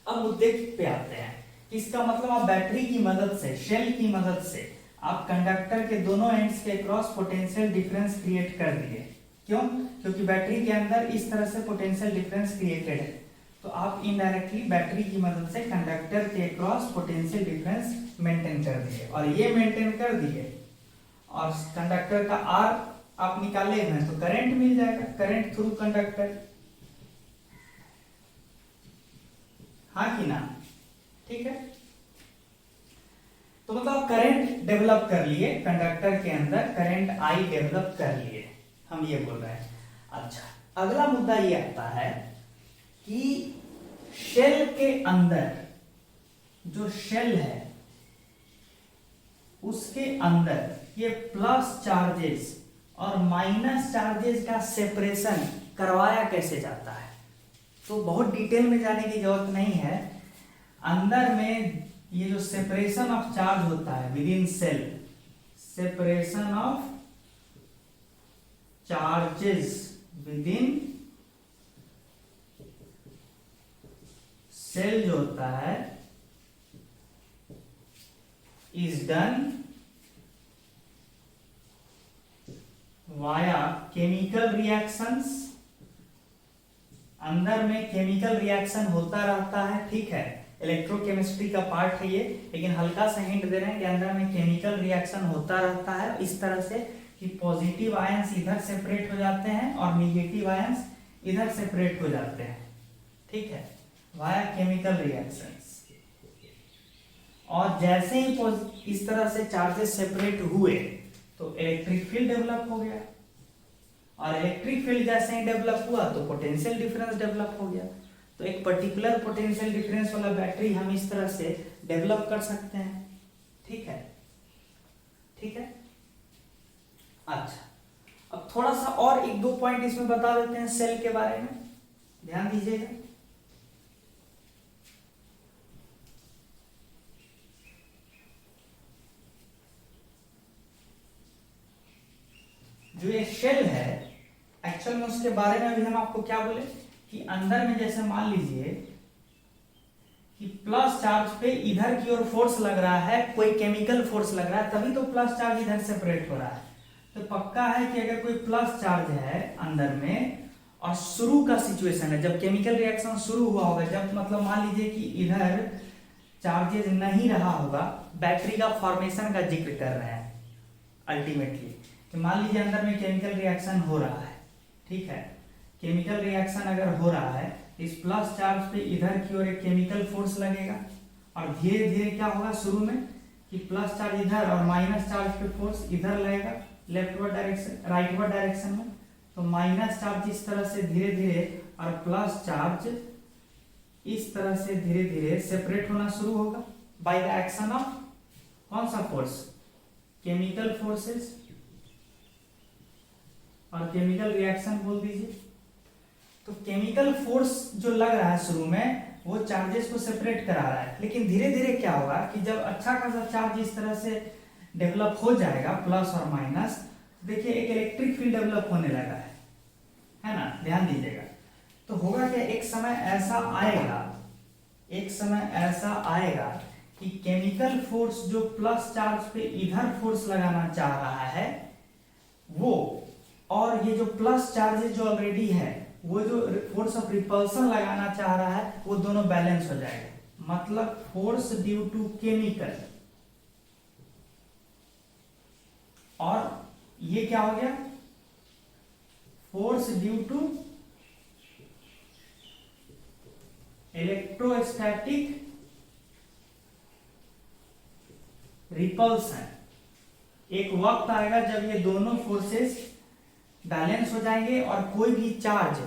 अब मुद्दे पे आते हैं, इसका मतलब आप बैटरी की मदद से, शेल की मदद से आप कंडक्टर के दोनों एंड्स के क्रॉस पोटेंशियल डिफरेंस क्रिएट कर दिए। क्यों, क्योंकि बैटरी के अंदर इस तरह से पोटेंशियल डिफरेंस क्रिएटेड है, तो आप इनडायरेक्टली बैटरी की मदद से कंडक्टर के क्रॉस पोटेंशियल डिफरेंस मेंटेन कर दिए। और ये मेंटेन कर दिए और कंडक्टर का R आप निकाले हैं तो करंट मिल जाएगा, करंट थ्रू कंडक्टर, हाँ कि ना, ठीक है। तो मतलब करंट डेवलप कर लिए कंडक्टर के अंदर, करंट I डेवलप कर लिए, हम ये बोल रहे हैं। अच्छा, अगला मुद्दा ये आता है कि शेल के अंदर जो शेल है उसके अंदर ये प्लस चार्जेस और माइनस चार्जेस का सेपरेशन करवाया कैसे जाता है, तो बहुत डिटेल में जाने की जरूरत नहीं है। अंदर में ये जो सेपरेशन ऑफ चार्ज होता है within cell, separation of charges within cell जो होता है is done via chemical reactions. अंदर में केमिकल रिएक्शन होता रहता है, ठीक है, इलेक्ट्रोकेमिस्ट्री का पार्ट है ये, लेकिन हल्का सा हिंट दे रहे हैं कि अंदर में केमिकल रिएक्शन होता रहता है इस तरह से कि पॉजिटिव आयंस इधर सेपरेट हो जाते हैं और निगेटिव आयंस इधर सेपरेट हो जाते हैं, ठीक है, वाया केमिकल रिएक्शंस। और जैसे ही इस तरह से चार्जेस सेपरेट हुए तो इलेक्ट्रिक फील्ड डेवलप हो गया, और इलेक्ट्रिक फील्ड जैसे ही डेवलप हुआ तो पोटेंशियल डिफरेंस डेवलप हो गया। तो एक पर्टिकुलर पोटेंशियल डिफरेंस वाला बैटरी हम इस तरह से डेवलप कर सकते हैं, ठीक है, ठीक है। अच्छा, अब थोड़ा सा और एक दो पॉइंट इसमें बता देते हैं सेल के बारे में, ध्यान दीजिएगा। जो ये शेल है एक्चुअल में उसके बारे में भी हम आपको क्या बोले कि अंदर में जैसे मान लीजिए कि प्लस चार्ज पे इधर की ओर फोर्स लग रहा है, कोई केमिकल फोर्स लग रहा है, तभी तो प्लस चार्ज इधर सेपरेट हो रहा है। तो पक्का है कि अगर कोई प्लस चार्ज है अंदर में और शुरू का सिचुएशन है जब केमिकल रिएक्शन शुरू हुआ होगा, जब मतलब मान लीजिए कि इधर चार्जेस नहीं रहा होगा, बैटरी का फॉर्मेशन का जिक्र कर रहे हैं अल्टीमेटली, कि मान लीजिए अंदर में केमिकल रिएक्शन हो रहा है, ठीक है, केमिकल रिएक्शन अगर हो रहा है इस प्लस चार्ज पे इधर की ओर एक केमिकल फोर्स लगेगा और धीरे धीरे क्या होगा शुरू में कि प्लस चार्ज इधर और माइनस चार्ज पे फोर्स इधर लगेगा लेफ्टवर्ड डायरेक्शन राइटवर्ड डायरेक्शन में, तो माइनस चार्ज इस तरह से धीरे धीरे और प्लस चार्ज इस तरह से धीरे धीरे सेपरेट होना शुरू होगा बाय द एक्शन ऑफ कौन सा फोर्स, केमिकल फोर्सेस और केमिकल रिएक्शन बोल दीजिए। तो केमिकल फोर्स जो लग रहा है शुरू में वो चार्जेस को सेपरेट करा रहा है, लेकिन धीरे धीरे क्या होगा कि जब अच्छा खासा चार्ज इस तरह से डेवलप हो जाएगा प्लस और माइनस, देखिए एक इलेक्ट्रिक फील्ड डेवलप होने लगा है ना, ध्यान दीजिएगा। तो होगा कि एक समय ऐसा आएगा कि केमिकल फोर्स जो प्लस चार्ज पे इधर फोर्स लगाना चाह रहा है वो, और ये जो प्लस चार्जेस जो ऑलरेडी है वो जो फोर्स ऑफ रिपल्सन लगाना चाह रहा है वो दोनों बैलेंस हो जाएगा। मतलब फोर्स ड्यू टू केमिकल और ये क्या हो गया, force due to electrostatic repulsion. एक वक्त आएगा जब ये दोनों फोर्सेस बैलेंस हो जाएंगे और कोई भी चार्ज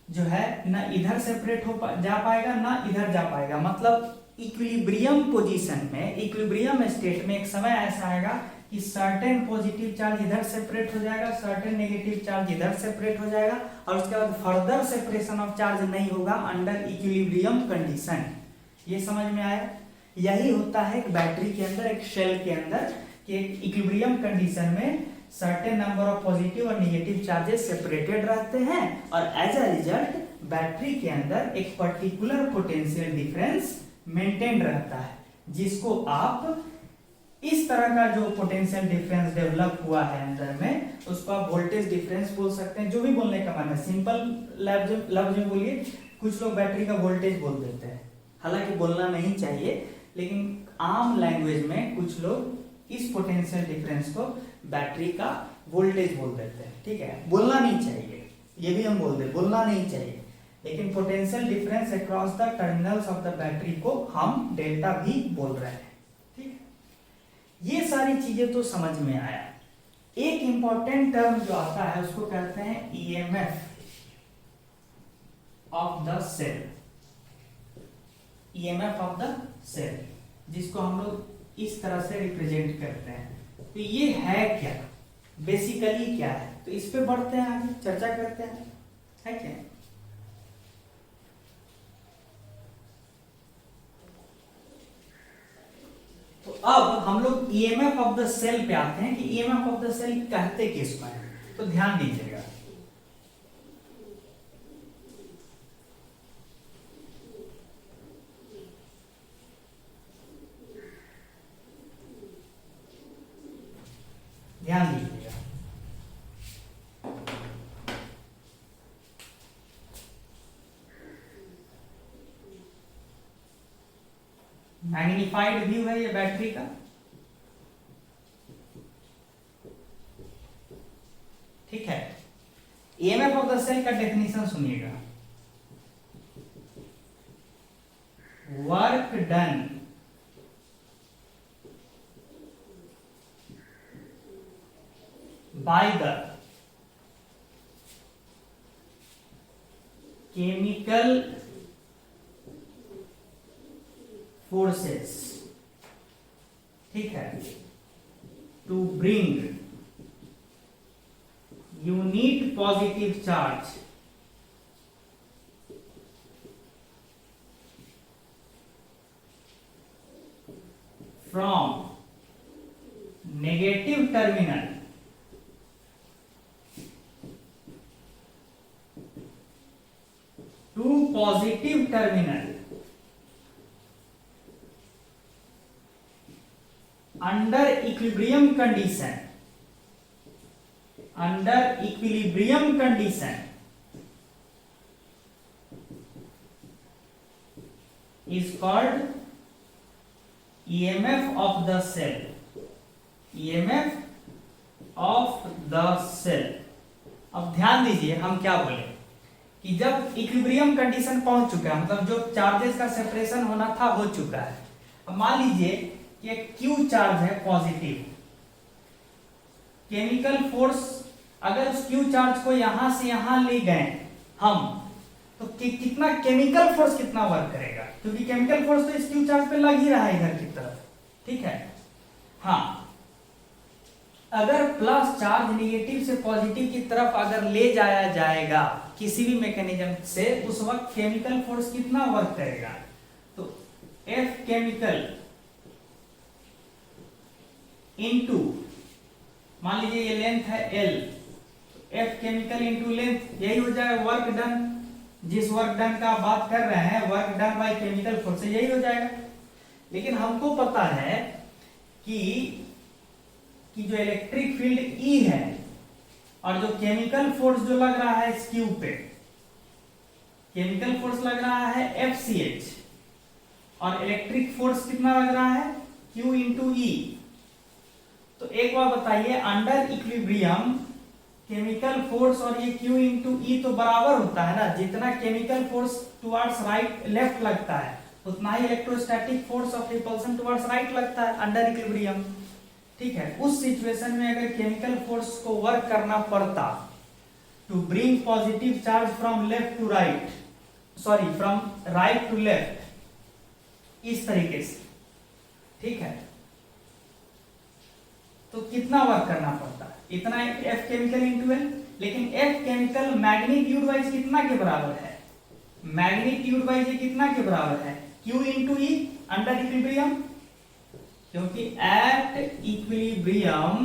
जो है ना इधर सेपरेट हो जा पाएगा ना इधर जा पाएगा। मतलब इक्विलिब्रियम पोजीशन में, इक्विलिब्रियम स्टेट में एक समय ऐसा आएगा कि सर्टेन पॉजिटिव चार्ज इधर सेपरेट हो जाएगा, सर्टेन नेगेटिव चार्ज इधर सेपरेट हो जाएगा और उसके बाद फर्दर सेपरेशन ऑफ चार्ज नहीं होगा अंडर इक्विलिब्रियम कंडीशन। ये समझ में आया? यही होता है एक बैटरी के अंदर, एक शेल के अंदर, कि एक इक्विलिब्रियम कंडीशन में सर्टेन नंबर ऑफ पॉजिटिव और नेगेटिव चार्जेस सेपरेटेड रहते हैं और एज अ रिजल्ट बैटरी के अंदर एक पर्टिकुलर पोटेंशियल डिफरेंस मेंटेन रहता है, जिसको आप इस तरह का जो पोटेंशियल डिफरेंस डेवलप हुआ है अंदर में उसको आप वोल्टेज डिफरेंस बोल सकते हैं। जो भी बोलने का मन है, सिंपल लफ्ज में बोलिए। कुछ लोग बैटरी का वोल्टेज बोल देते हैं, हालांकि बोलना नहीं चाहिए, लेकिन आम लैंग्वेज में कुछ लोग इस पोटेंशियल डिफरेंस को बैटरी का वोल्टेज बोल देते हैं। ठीक है, बोलना नहीं चाहिए, ये भी हम बोल दे, बोलना नहीं चाहिए, लेकिन potential difference across the terminals of the battery को हम डेल्टा भी बोल रहे हैं। ठीक है, ये सारी चीजें तो समझ में आया। एक इंपॉर्टेंट टर्म जो आता है उसको कहते हैं EMF of the cell, EMF of the cell, जिसको हम लोग इस तरह से रिप्रेजेंट करते हैं। तो ये है क्या, बेसिकली क्या है, तो इस पे बढ़ते हैं, आगे चर्चा करते हैं, है क्या। तो अब हम लोग ईएमएफ ऑफ द सेल पे आते हैं कि ईएमएफ ऑफ द सेल कहते किसको है। तो ध्यान दीजिएगा, ध्यान दीजिएगा। मैग्नीफाइड व्यू है ये बैटरी का, ठीक है। ईएमएफ ऑफ द सेल का डेफिनेशन सुनिएगा, work done by the chemical forces, ठीक है, to bring unit positive charge from negative terminal to positive terminal under equilibrium condition, under equilibrium condition is called EMF of the cell, EMF of the cell। अब ध्यान दीजिए हम क्या बोले कि जब इक्विलिब्रियम कंडीशन पहुंच चुका है, मतलब जो चार्जेस का सेपरेशन होना था हो चुका है। अब मान लीजिए कि एक क्यू चार्ज है पॉजिटिव, केमिकल फोर्स अगर उस क्यू चार्ज को यहां से यहां ले गए हम, तो कितना केमिकल फोर्स कितना वर्क करेगा, क्योंकि केमिकल फोर्स तो इस क्यू चार्ज पे लग ही रहा है इधर की तरफ, ठीक है। हाँ, अगर प्लस चार्ज नेगेटिव से पॉजिटिव की तरफ अगर ले जाया जाएगा किसी भी मैकेनिज्म से, उस वक्त केमिकल फोर्स कितना वर्क करेगा। तो एफ केमिकल इनटू, मान लीजिए ये लेंथ है L, F chemical into length, यही हो जाएगा वर्क डन। जिस वर्क डन का आप बात कर रहे हैं, work done by chemical force, यही हो जाएगा। लेकिन हमको पता है कि जो इलेक्ट्रिक फील्ड E है और जो केमिकल फोर्स जो लग रहा है इस क्यू पे, केमिकल फोर्स लग रहा है FCH और इलेक्ट्रिक फोर्स कितना लग रहा है Q इंटू E। तो एक बार बताइए, अंडर इक्विलिब्रियम केमिकल फोर्स और ये Q इंटू E तो बराबर होता है ना, जितना chemical force towards right left लगता है उतना ही electrostatic force of repulsion towards right लगता है अंडर इक्विलिब्रियम, ठीक है। उस सिचुएशन में अगर केमिकल फोर्स को वर्क करना पड़ता to bring positive charge from left to right, sorry from right to left, इस तरीके से, ठीक है, तो कितना वर्क करना पड़ता है, इतना एफ केमिकल इंटू एल। लेकिन एफ केमिकल मैग्नीट्यूड वाइज कितना के बराबर है, मैग्नीट्यूड वाइज ये कितना के बराबर है, Q into E under equilibrium, क्योंकि at equilibrium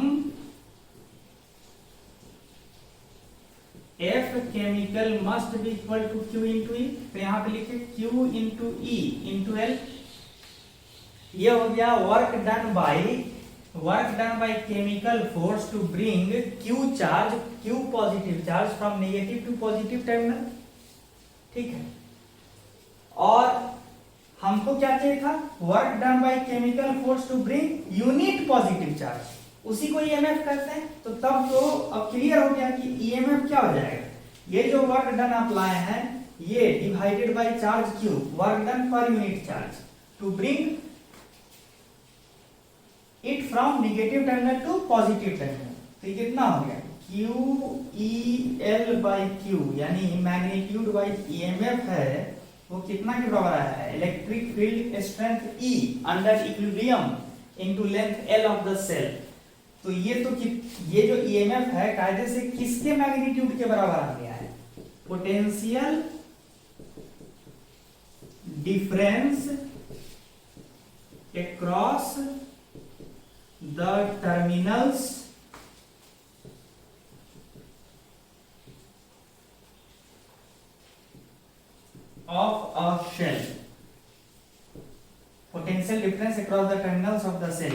F chemical must be equal to Q into E. तो यहां पे लिखे Q into E into L. ये हो गया work done by chemical force to bring Q charge, Q positive charge from negative to positive terminal, ठीक है। और हमको क्या चाहिए था, work done by chemical force to bring unit positive charge, उसी को ईएमएफ कहते हैं। तो तब तो अब क्लियर हो गया कि ईएमएफ क्या हो जाएगा, ये जो वर्क डन आप लाए हैं ये divided by charge Q, work done per unit charge to bring it from negative terminal to positive terminal. तो ये कितना हो गया, Q E L by Q, यानी मैग्नीट्यूड बाई ईएमएफ है वो कितना के बराबर आया है, electric field strength E under equilibrium into length L of the cell. तो ये ये जो ईएमएफ है कायदे से किसके मैग्नीट्यूड के बराबर आ गया है, potential difference across the terminals of a shell, potential difference across the terminals of the cell.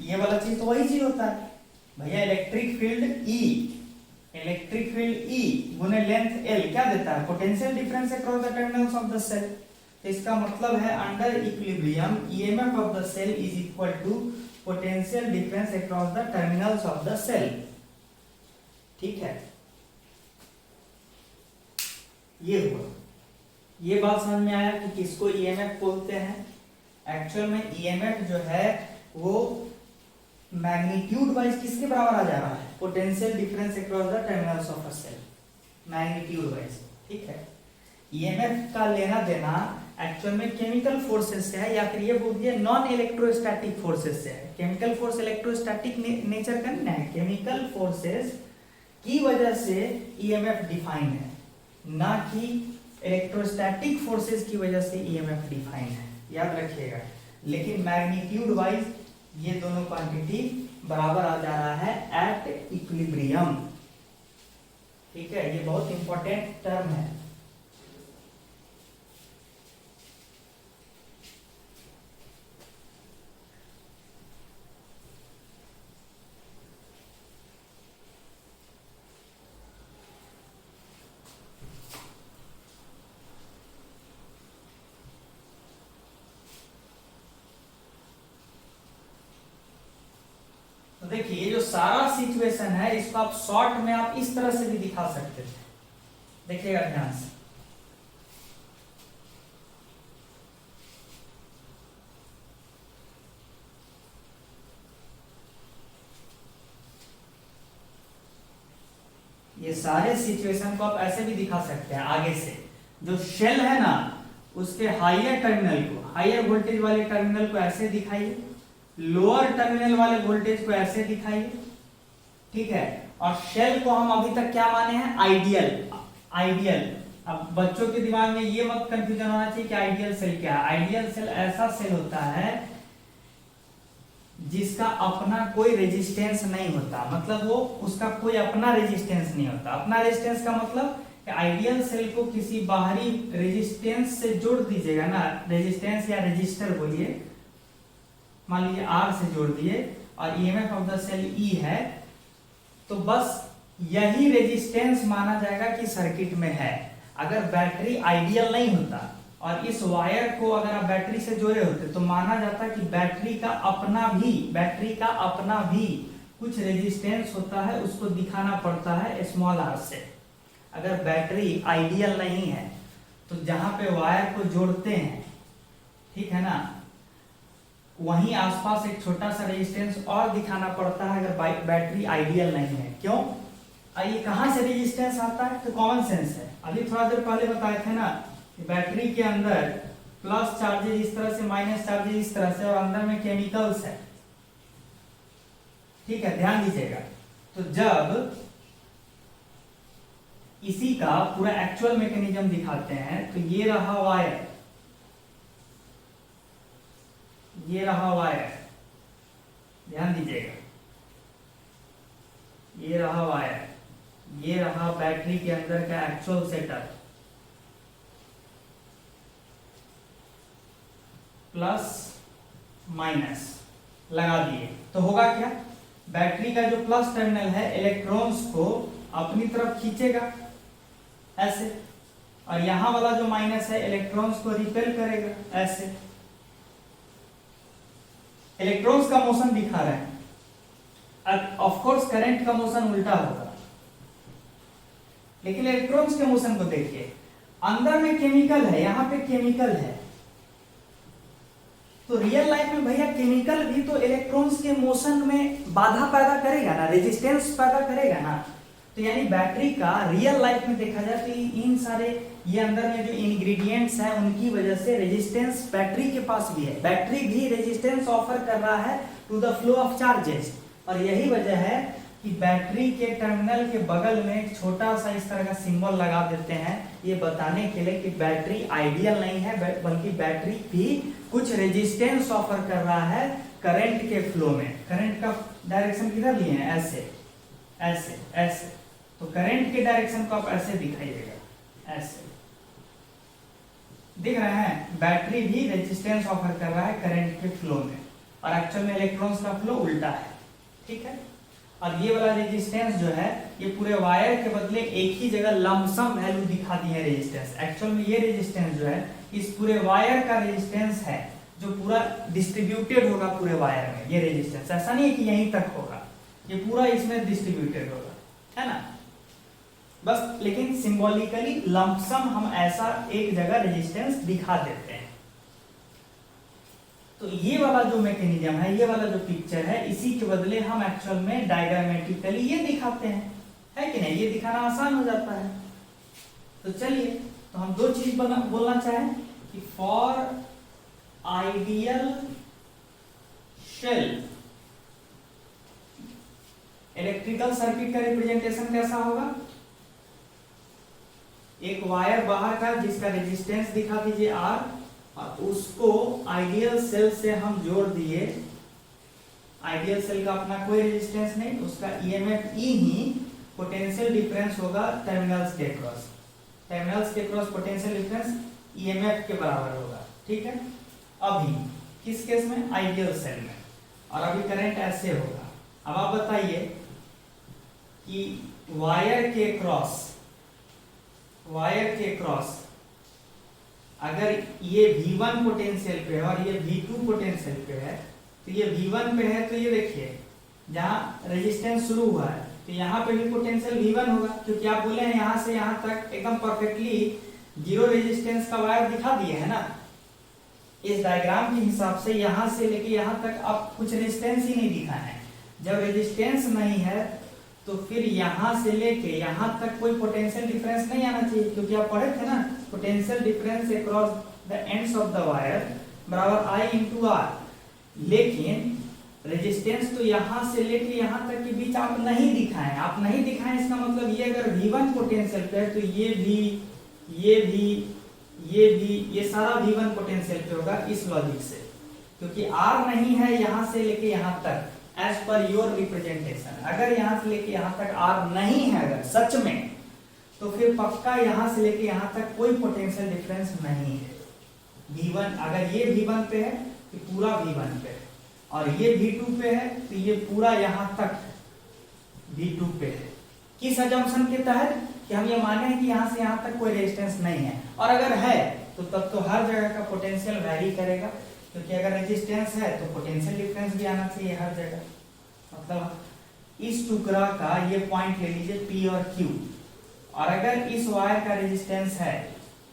ये वाला चीज तो वही चीज होता है भैया, इलेक्ट्रिक फील्ड E गुने लेंथ L क्या देता है, potential difference across the terminals of the cell. तो इसका मतलब है under equilibrium EMF of the cell is equal to potential difference across the terminals of the cell. ठीक है, ये हुआ। ये बात समझ में आया कि किसको ईएमएफ बोलते हैं। एक्चुअल में ईएमएफ जो है वो मैग्नीट्यूड वाइज किसके बराबर आ जा रहा है, potential difference across the terminals of a cell, magnitude wise. ठीक है, ईएमएफ का लेना देना एक्चुअल में केमिकल फोर्सेस से है, या फिर ये बोलिए नॉन इलेक्ट्रोस्टैटिक फोर्सेस से है। केमिकल फोर्स इलेक्ट्रोस्टैटिक नेचर का नहीं है, केमिकल फोर्सेस की वजह से ईएमएफ डिफाइन है, ना कि इलेक्ट्रोस्टैटिक फोर्सेस की वजह से ईएमएफ डिफाइन है, याद रखिएगा। लेकिन मैग्नीट्यूड वाइज ये दोनों क्वांटिटी बराबर आ जा रहा है एट इक्विलिब्रियम। ठीक है, ये बहुत इंपॉर्टेंट टर्म है। तो देखिए ये जो सारा सिचुएशन है इसको आप शॉर्ट में आप इस तरह से भी दिखा सकते थे, देखिएगा ध्यान से। ये सारे सिचुएशन को आप ऐसे भी दिखा सकते हैं आगे से। जो शेल है ना उसके हायर टर्मिनल को, हायर वोल्टेज वाले टर्मिनल को ऐसे दिखाइए, लोअर टर्मिनल वाले वोल्टेज को ऐसे दिखाइए। ठीक है, और शेल को हम अभी तक क्या माने हैं, आइडियल। अब बच्चों के दिमाग में ये मत कंफ्यूजन होना चाहिए कि आइडियल सेल क्या है। आइडियल सेल ऐसा सेल होता है जिसका अपना कोई रेजिस्टेंस नहीं होता, मतलब वो उसका कोई अपना रेजिस्टेंस नहीं होता। अपना रेजिस्टेंस का मतलब कि आइडियल सेल को किसी बाहरी रेजिस्टेंस से जोड़ दीजिएगा ना, रेजिस्टेंस या रेजिस्टर बोलिए, मान लीजिए R से जोड़ दिए और EMF of the cell E है, तो बस यही रेजिस्टेंस माना जाएगा कि सर्किट में है। अगर बैटरी आइडियल नहीं होता और इस वायर को अगर आप बैटरी से जोड़े होते तो माना जाता कि बैटरी का अपना भी कुछ रेजिस्टेंस होता है, उसको दिखाना पड़ता है स्मॉल r से। अगर बैटरी आइडियल नहीं है तो जहां पे वायर को जोड़ते हैं, ठीक है ना, वहीं आसपास एक छोटा सा रेजिस्टेंस और दिखाना पड़ता है अगर बैटरी आइडियल नहीं है। क्यों? ये कहां से रेजिस्टेंस आता है? तो कॉमन सेंस है। अभी थोड़ा देर पहले बताए थे ना कि बैटरी के अंदर प्लस चार्जेस इस तरह से, माइनस चार्जेस इस तरह से, और अंदर में केमिकल्स है। ठीक है, ध्यान दीजिएगा। तो जब इसी का पूरा एक्चुअल मैकेनिज्म दिखाते हैं तो ये रहा वायर, ये रहा वायर, ध्यान दीजिएगा, ये रहा वायर, ये रहा बैटरी के अंदर का एक्चुअल सेटअप, प्लस माइनस लगा दिए तो होगा क्या, बैटरी का जो प्लस टर्मिनल है इलेक्ट्रॉन्स को अपनी तरफ खींचेगा ऐसे, और यहां वाला जो माइनस है इलेक्ट्रॉन्स को रिपेल करेगा ऐसे। इलेक्ट्रॉन्स का मोशन दिखा रहे हैं, ऑफ कोर्स करंट का मोशन उल्टा होगा, लेकिन इलेक्ट्रॉन्स के मोशन को देखिए, अंदर में केमिकल है, यहां पे केमिकल है, तो रियल लाइफ में भैया केमिकल भी तो इलेक्ट्रॉन्स के मोशन में बाधा पैदा करेगा ना, रेजिस्टेंस पैदा करेगा ना। तो यानी बैटरी का रियल लाइफ में देखा जाए तो इन सारे ये अंदर में जो इंग्रेडिएंट्स हैं उनकी वजह से रेजिस्टेंस बैटरी के पास भी है, बैटरी भी रेजिस्टेंस ऑफर कर रहा है to the flow of charges. और यही वजह है कि बैटरी के टर्मिनल के बगल में एक छोटा सा इस तरह का सिंबल लगा देते हैं, ये बताने के लिए कि बैटरी आइडियल नहीं है, बल्कि बैटरी भी कुछ रेजिस्टेंस ऑफर कर रहा है करंट के फ्लो में। करंट का डायरेक्शन किधर लिए हैं, ऐसे ऐसे ऐसे, तो करंट के डायरेक्शन को आप ऐसे दिखाइएगा, ऐसे दिख रहा है। बैटरी भी रेजिस्टेंस ऑफर कर रहा है करंट के फ्लो में, और एक्चुअल में इलेक्ट्रॉन्स का फ्लो उल्टा है, ठीक है। और ये वाला रेजिस्टेंस जो है ये पूरे वायर के बदले एक ही जगह लमसम वैल्यू दिखा दी है रेजिस्टेंस। एक्चुअल में ये रेजिस्टेंस जो है इस पूरे वायर का रेजिस्टेंस है, जो पूरा डिस्ट्रीब्यूटेड होगा पूरे वायर में। ये रेजिस्टेंस ऐसा नहीं है कि यहीं तक होगा, ये पूरा इसमें डिस्ट्रीब्यूटेड होगा, है ना। बस लेकिन सिंबॉलिकली लमसम हम ऐसा एक जगह रेजिस्टेंस दिखा देते हैं। तो ये वाला जो मैकेनिज्म है, ये वाला जो पिक्चर है, इसी के बदले हम एक्चुअल में डायग्रामेटिकली ये दिखाते हैं, है कि नहीं। ये दिखाना आसान हो जाता है। तो चलिए, तो हम दो चीज बोलना चाहें कि for ideal shell electrical circuit का रिप्रेजेंटेशन कैसा होगा। एक वायर बाहर का जिसका रेजिस्टेंस दिखा दीजिए R, और उसको आइडियल सेल से हम जोड़ दिए। आइडियल सेल का अपना कोई रेजिस्टेंस नहीं, उसका EMF E ही पोटेंशियल डिफरेंस होगा टर्मिनल्स के क्रॉस। टर्मिनल्स के क्रॉस पोटेंशियल डिफरेंस EMF के बराबर होगा, ठीक है। अभी किस केस में, आइडियल सेल में। और अभी करंट ऐसे होगा। अब आप बताइए कि वायर के क्रॉस अगर ये V1 पोटेंशियल पे है और ये V2 पोटेंशियल पे है, तो ये V1 पे है, तो ये देखिए जहां रेजिस्टेंस शुरू हुआ है तो यहाँ पे भी पोटेंशियल V1 होगा, क्योंकि आप बोले हैं यहाँ से यहाँ तक एकदम परफेक्टली जीरो रेजिस्टेंस का वायर दिखा दिए है ना। इस डायग्राम के हिसाब से यहाँ से लेके यहाँ तक अब कुछ रेजिस्टेंस ही नहीं दिखा है। जब रेजिस्टेंस नहीं है तो फिर यहाँ से लेके यहाँ तक कोई पोटेंशियल डिफरेंस नहीं आना चाहिए, क्योंकि आप पढ़े थे ना, potential difference across the ends of the wire बराबर I इंटू R। लेकिन रेजिस्टेंस तो यहाँ से लेके यहाँ तक के बीच आप नहीं दिखाएं, इसका मतलब ये अगर V1 पोटेंशियल पे है तो ये सारा V1 पोटेंशियल पे होगा इस लॉजिक से, क्योंकि R नहीं है यहाँ से लेके यहाँ तक एज पर योर रिप्रेजेंटेशन। अगर यहाँ से लेके यहाँ तक R नहीं है अगर सच में, तो फिर पक्का यहाँ से लेके यहाँ तक कोई पोटेंशियल डिफरेंस नहीं है। V1 अगर ये V1 पे है तो पूरा V1 पे है, और ये V2 पे है तो ये पूरा यहाँ तक V2 पे है। किस अजम्पशन के तहत कि हम ये माने हैं कि यहाँ से यहाँ तक कोई रेजिस्टेंस नहीं है, और अगर है तो तब तो हर जगह का पोटेंशियल वैरी करेगा, क्योंकि अगर रेजिस्टेंस है तो पोटेंशियल डिफरेंस भी आना चाहिए हर जगह। मतलब इस टुकड़ा का ये पॉइंट ले लीजिए P और Q, और अगर इस वायर का रेजिस्टेंस है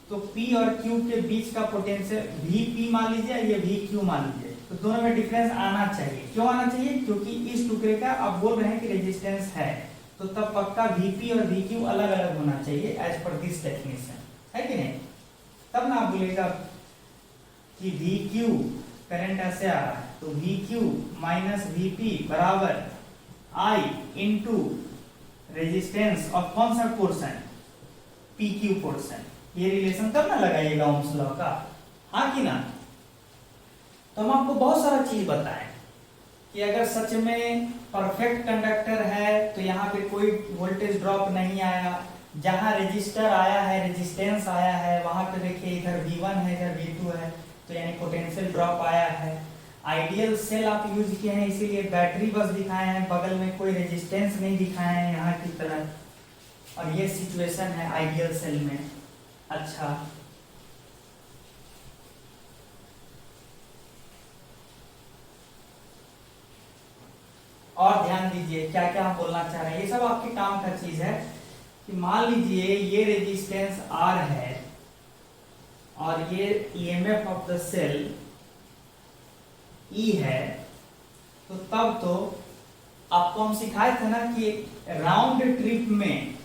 तो P और Q के बीच का पोटेंशियल Vp मान लीजिए, ये Vq मान लीजिए, तो दोनों में डिफरेंस आना चाहिए। क्यों आना चाहिए, क्योंकि इस टुकड़े का आप बोल रहे हैं कि रेजिस्टेंस है, तो तब पक्का Vp और Vq अलग अलग होना चाहिए एज पर दिस डेफिनेशन, है कि नहीं। तब ना आप बोलेगा कि Vq करंट ऐसे आ रहा है तो Vq माइनस Vp बराबर I इंटू रेजिस्टेंस ऑफ कौन सा पोर्शन, PQ पोर्शन। ये रिलेशन तब ना लगाइएगा ओम्स लॉ का, हाँ कि ना। तो हम आपको बहुत सारा चीज बताएं कि अगर सच में परफेक्ट कंडक्टर है तो यहाँ पे कोई वोल्टेज ड्रॉप नहीं आया, जहां रेजिस्टर आया है, रेजिस्टेंस आया है, वहां पे देखिए इधर V1 है इधर V2 है, तो यानी पोटेंशियल ड्रॉप आया है। आइडियल सेल आप यूज किए हैं इसीलिए बैटरी बस दिखाए हैं, बगल में कोई रेजिस्टेंस नहीं दिखाए हैं यहाँ की तरह, और ये सिचुएशन है आइडियल सेल में। अच्छा, और ध्यान दीजिए क्या क्या हम बोलना चाह रहे हैं, ये सब आपके काम का चीज है। कि मान लीजिए ये रेजिस्टेंस R है और ये EMF of the cell E है, तो तब तो आपको हम सिखाए थे ना कि राउंड ट्रिप में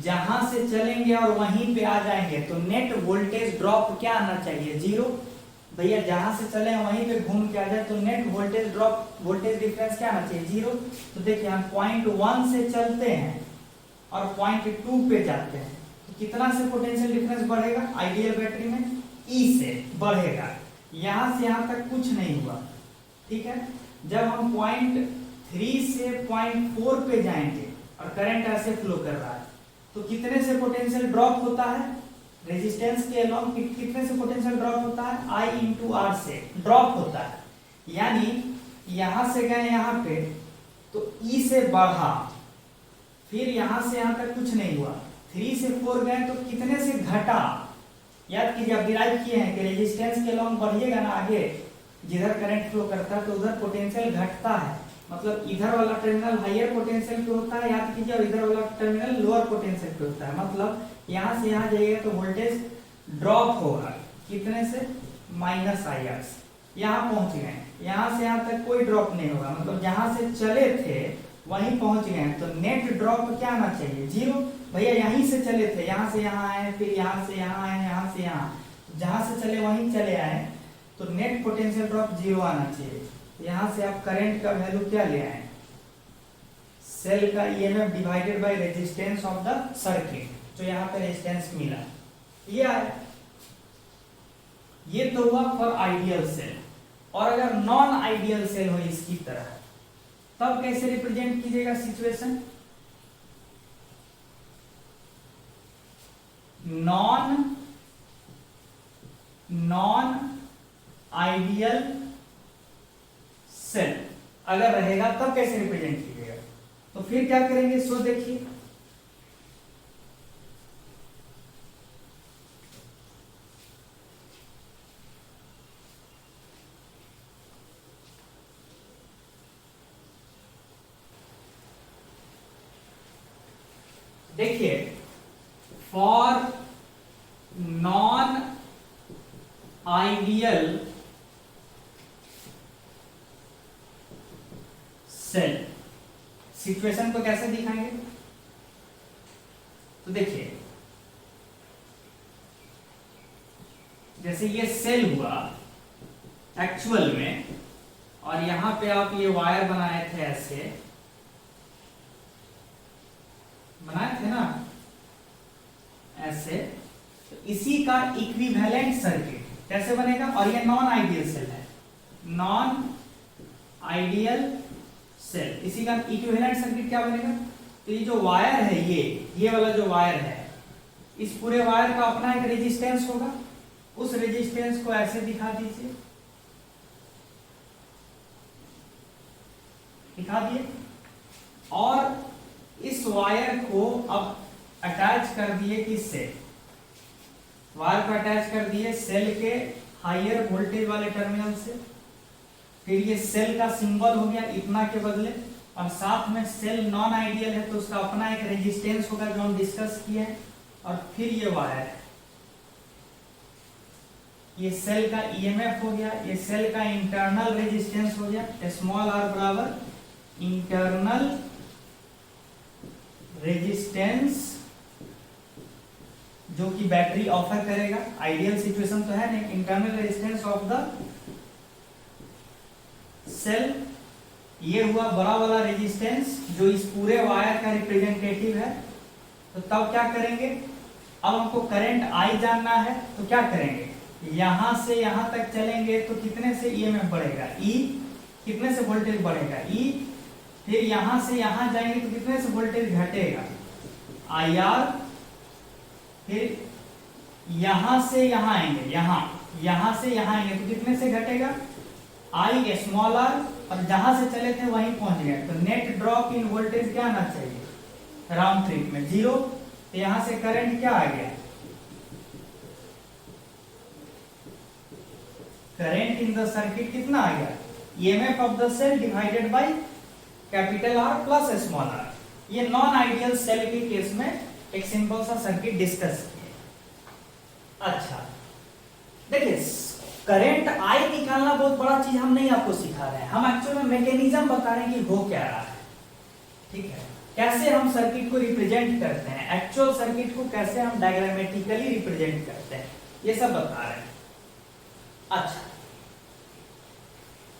जहां से चलेंगे और वहीं पे आ जाएंगे तो नेट वोल्टेज ड्रॉप क्या आना चाहिए, 0। भैया जहां से चले वहीं पे घूम के आ जाए तो net voltage drop, voltage difference क्या आना चाहिए, 0। तो देखिए हम पॉइंट 1 से चलते हैं और पॉइंट 2 पे जाते हैं तो कितना से पोटेंशियल डिफरेंस बढ़ेगा, आइडियल बैटरी में E से बढ़ेगा। यहां से यहां तक कुछ नहीं हुआ, ठीक है। जब हम पॉइंट 3 से पॉइंट 4 पे जाएंगे और करंट ऐसे फ्लो कर रहा है तो कितने से पोटेंशियल ड्रॉप होता है, रेजिस्टेंस के अलोंग कितने से पोटेंशियल ड्रॉप होता है, I इंटू आर से ड्रॉप होता है। यानी यहां से गए यहां पे तो E से बढ़ा, फिर यहां से यहां तक कुछ नहीं हुआ, 3 से 4 गए तो कितने से घटा। याद कीजिए, आप डिराइव किए हैं कि रेजिस्टेंस के अलोंग बढ़िएगा ना आगे, जिधर करंट फ्लो करता है तो उधर पोटेंशियल घटता है, मतलब इधर वाला टर्मिनल हायर पोटेंशियल पे होता है, याद कीजिए, और इधर वाला टर्मिनल लोअर पोटेंशियल पे होता है। मतलब यहां से यहां जाइएगा तो वोल्टेज ड्रॉप होगा, कितने से, -IR से। यहां पहुंच गए, यहां से यहां तक कोई ड्रॉप नहीं होगा, मतलब जहां से चले थे वहीं पहुंच गए तो नेट ड्रॉप क्या आना चाहिए, 0। भैया यहीं से चले थे, यहां से यहां आए, फिर यहां से यहां आए, यहां से यहां, जहां से चले वहीं चले आए तो नेट पोटेंशियल ड्रॉप 0 आना चाहिए। यहां से आप करंट का वैल्यू क्या ले आए, सेल का EMF divided by resistance of the circuit, जो यहाँ पे रेजिस्टेंस मिला ये आया। ये तो हुआ फॉर आइडियल सेल। और अगर नॉन आइडियल सेल हो इसकी तरह तब कैसे रिप्रेजेंट कीजिएगा सिचुएशन, नॉन आइडियल सेल अगर रहेगा तब कैसे रिप्रेजेंट कीजिएगा, तो फिर क्या करेंगे, सो देखिए देखिए, for non ideal cell situation को कैसे दिखाएंगे, तो देखिए जैसे ये सेल हुआ एक्चुअल में, और यहां पे आप ये वायर बनाए थे, ऐसे बनाए थे ना, ऐसे, तो इसी का इक्विवेलेंट सर्किट कैसे बनेगा, और ये नॉन आइडियल सेल है, नॉन आइडियल सेल, इसी का इक्विवेलेंट सर्किट क्या बनेगा, तो ये जो वायर है, ये वाला जो वायर है, इस पूरे वायर का अपना एक रेजिस्टेंस होगा, उस रेजिस्टेंस को ऐसे दिखा दीजिए, दिखा दिए, और इस वायर को अब अटैच कर दिए किससे, वायर को अटैच कर दिए सेल के हायर वोल्टेज वाले टर्मिनल से। फिर ये सेल का सिंबल हो गया इतना के बदले, और साथ में सेल नॉन आइडियल है तो उसका अपना एक रेजिस्टेंस होगा जो हम डिस्कस किए हैं। और फिर ये वायर है, ये सेल का ईएमएफ हो गया, ये सेल का इंटरनल रेजिस्टेंस हो गया, स्मॉल आर बराबर इंटरनल रेजिस्टेंस, जो कि बैटरी ऑफर करेगा। आइडियल सिचुएशन तो है नहीं, internal resistance of the cell, ये हुआ बड़ा वाला रेजिस्टेंस जो इस पूरे वायर का रिप्रेजेंटेटिव है। तो तब क्या करेंगे, अब हमको करंट आई जानना है तो क्या करेंगे, यहां से यहां तक चलेंगे तो कितने से ईएमएफ बढ़ेगा, ई, कितने से वोल्टेज बढ़ेगा, ई, फिर यहां से यहां जाएंगे तो कितने से वोल्टेज घटेगा, IR, फिर यहां से यहां आएंगे, यहां से यहां आएंगे तो कितने से घटेगा, I स्मॉल आर, और जहां से चले थे वहीं पहुंच गए तो नेट ड्रॉप इन वोल्टेज क्या आना चाहिए, राउंड ट्रिप में 0। तो यहां से करंट क्या आ गया, करंट इन द सर्किट कितना आ गया, EMF of the cell divided by capital R plus small R. ये नॉन आइडियल सेल के केस में एक सिंपल सा सर्किट डिस्कस किया। अच्छा देखिए, करंट आई निकालना बहुत बड़ा चीज हम नहीं आपको सिखा रहे हैं, हम एक्चुअल में मैकेनिज्म बता रहे हैं कि हो क्या रहा है। ठीक है, कैसे हम सर्किट को रिप्रेजेंट करते हैं, एक्चुअल सर्किट को कैसे हम डायग्रामेटिकली रिप्रेजेंट करते हैं, ये सब बता रहे हैं। अच्छा,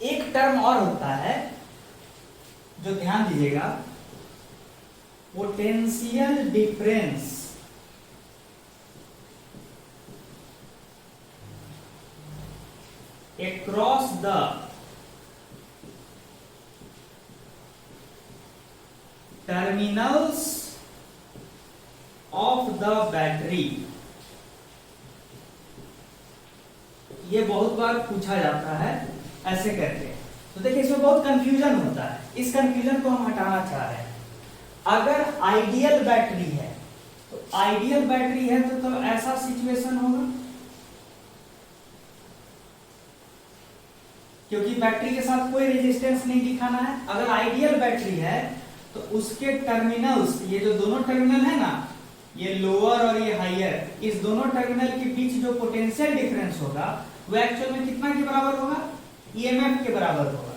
एक टर्म और होता है जो ध्यान दीजिएगा, potential difference across the terminals of the battery। ये बहुत बार पूछा जाता है ऐसे करके, तो देखिए इसमें बहुत कंफ्यूजन होता है, इस कंफ्यूजन को हम हटाना चाह रहे हैं। अगर आइडियल बैटरी है तो आइडियल बैटरी है तो ऐसा सिचुएशन होगा, क्योंकि बैटरी के साथ कोई रेजिस्टेंस नहीं दिखाना है। अगर आइडियल बैटरी है तो उसके टर्मिनल्स, ये जो दोनों टर्मिनल है ना, ये लोअर और ये हायर, इस दोनों टर्मिनल के बीच जो पोटेंशियल डिफरेंस होगा वो एक्चुअल में कितना के बराबर होगा, ईएमएफ के बराबर होगा।